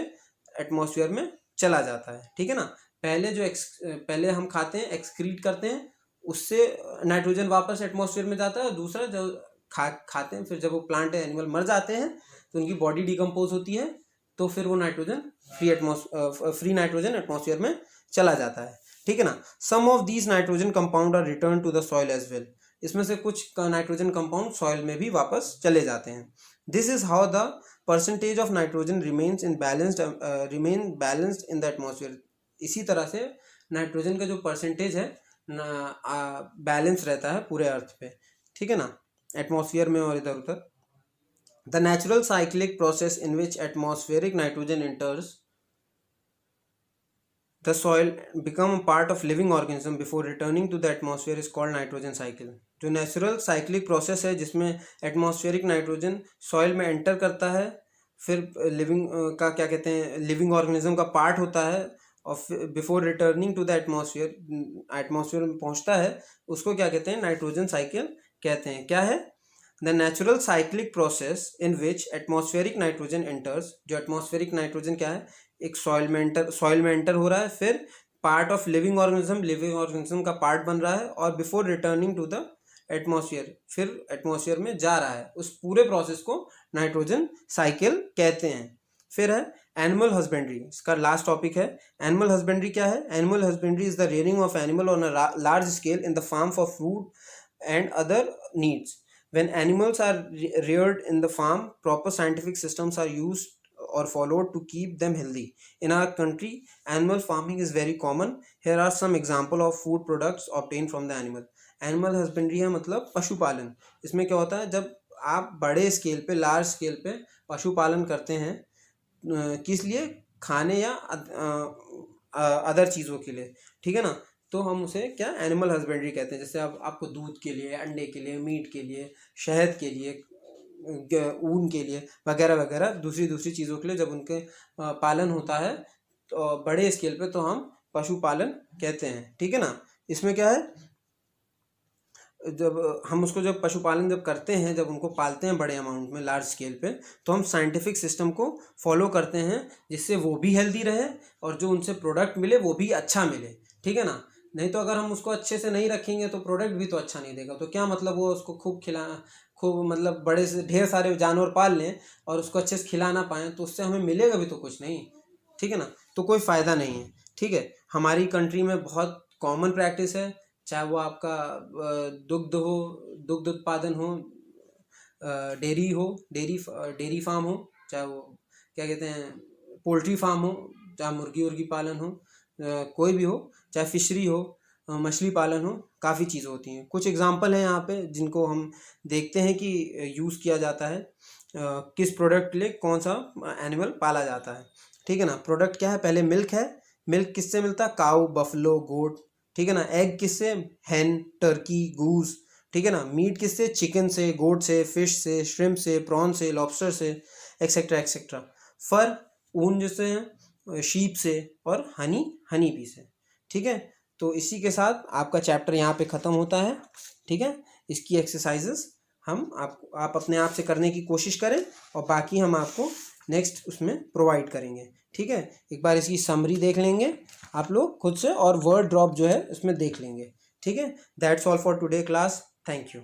एटमॉस्फेयर में चला जाता है। ठीक है ना। पहले हम खाते हैं, एक्सक्रीट करते हैं, उससे नाइट्रोजन वापस एटमॉस्फेयर में जाता है। और दूसरा, जब खाते हैं, फिर जब वो प्लांट या एनिमल मर जाते हैं तो उनकी बॉडी डिकम्पोज होती है, तो फिर वो नाइट्रोजन फ्री नाइट्रोजन एटमॉस्फेयर में चला जाता है। ठीक है ना। Some of these nitrogen compound are return to the soil as well. इसमें से कुछ नाइट्रोजन कंपाउंड सॉइल में भी वापस चले जाते हैं। This is how the percentage of nitrogen remain balanced in the atmosphere. इसी तरह से नाइट्रोजन का जो परसेंटेज है बैलेंस रहता है पूरे अर्थ पे, ठीक है ना, एटमॉस्फेयर में और इधर उधर। The natural cyclic process in which atmospheric nitrogen enters the soil become a part of living organism before returning to the atmosphere is called nitrogen cycle। जो नेचुरल साइक्लिक प्रोसेस है जिसमें एटमॉस्फेरिक नाइट्रोजन सॉइल में एंटर करता है, फिर लिविंग का क्या कहते हैं, लिविंग ऑर्गेनिज्म का पार्ट होता है, और before returning to the atmosphere में पहुंचता है, उसको क्या कहते हैं, नाइट्रोजन साइकिल कहते हैं। क्या है? The natural cyclic process in which atmospheric nitrogen enters. जो एटमॉस्फेरिक नाइट्रोजन क्या है, एक सॉइल में एंटर हो रहा है, फिर पार्ट ऑफ लिविंग ऑर्गेनिज्म का पार्ट बन रहा है, और before returning to the atmosphere फिर एटमॉस्फेयर में जा रहा है। उस पूरे प्रोसेस को नाइट्रोजन साइकिल कहते हैं। फिर है एनिमल हस्बेंड्री, इसका लास्ट टॉपिक है। एनिमल हस्बेंड्री क्या है? Animal husbandry is the rearing of animal on a large scale in the farm for food and other needs. When animals are reared in the farm, proper scientific systems are used or followed to keep them healthy. In our country, animal farming is very common. Here are some example of food products obtained from the animal. Animal husbandry है मतलब पशुपालन। इसमें क्या होता है, जब आप बड़े स्केल पे, लार्ज स्केल पे पशुपालन करते हैं, किस लिए? खाने या अदर चीज़ों के लिए, ठीक है ना, तो हम उसे क्या, एनिमल हस्बेंड्री कहते हैं। जैसे अब आपको दूध के लिए, अंडे के लिए, मीट के लिए, शहद के लिए, ऊन के लिए, वगैरह वगैरह दूसरी चीज़ों के लिए जब उनके पालन होता है तो बड़े स्केल पे, तो हम पशुपालन कहते हैं, ठीक है ना। इसमें क्या है, जब हम उसको जब पशुपालन जब करते हैं, जब उनको पालते हैं बड़े अमाउंट में, लार्ज स्केल पे, तो हम साइंटिफिक सिस्टम को फॉलो करते हैं, जिससे वो भी हेल्दी रहे और जो उनसे प्रोडक्ट मिले वो भी अच्छा मिले, ठीक है ना। नहीं तो अगर हम उसको अच्छे से नहीं रखेंगे तो प्रोडक्ट भी तो अच्छा नहीं देगा। तो क्या मतलब, वो उसको खूब मतलब बड़े से ढेर सारे जानवर पाल लें और उसको अच्छे से खिला ना पाएँ, तो उससे हमें मिलेगा भी तो कुछ नहीं, ठीक है ना, तो कोई फ़ायदा नहीं है, ठीक है। हमारी कंट्री में बहुत कॉमन प्रैक्टिस है, चाहे वो आपका दुग्ध उत्पादन हो, डेयरी फार्म हो, चाहे वो क्या कहते हैं, पोल्ट्री फार्म हो, चाहे मुर्गी पालन हो, कोई भी हो, चाहे फिशरी हो, मछली पालन हो, काफ़ी चीज़ें होती हैं। कुछ एग्जांपल हैं यहाँ पे जिनको हम देखते हैं कि यूज़ किया जाता है, किस प्रोडक्ट के लिए कौन सा एनिमल पाला जाता है, ठीक है ना। प्रोडक्ट क्या है? पहले मिल्क है। मिल्क किससे मिलता है? काऊ, बफलो, गोट, ठीक है ना। एग किससे? हैन, टर्की, गूस, ठीक है ना। मीट किससे? चिकन से, गोट से, फिश से, श्रिम्प से, प्रॉन से, लॉबस्टर से, एक्सेट्रा एक्सेट्रा। फर, ऊन जिससे है, शीप से, और हनी बी से, ठीक है। तो इसी के साथ आपका चैप्टर यहाँ पे ख़त्म होता है, ठीक है। इसकी एक्सरसाइजेस आप अपने आप से करने की कोशिश करें, और बाकी हम आपको नेक्स्ट उसमें प्रोवाइड करेंगे, ठीक है। एक बार इसकी समरी देख लेंगे आप लोग खुद से, और वर्ड ड्रॉप जो है उसमें देख लेंगे, ठीक है। That's all for today class. Thank you.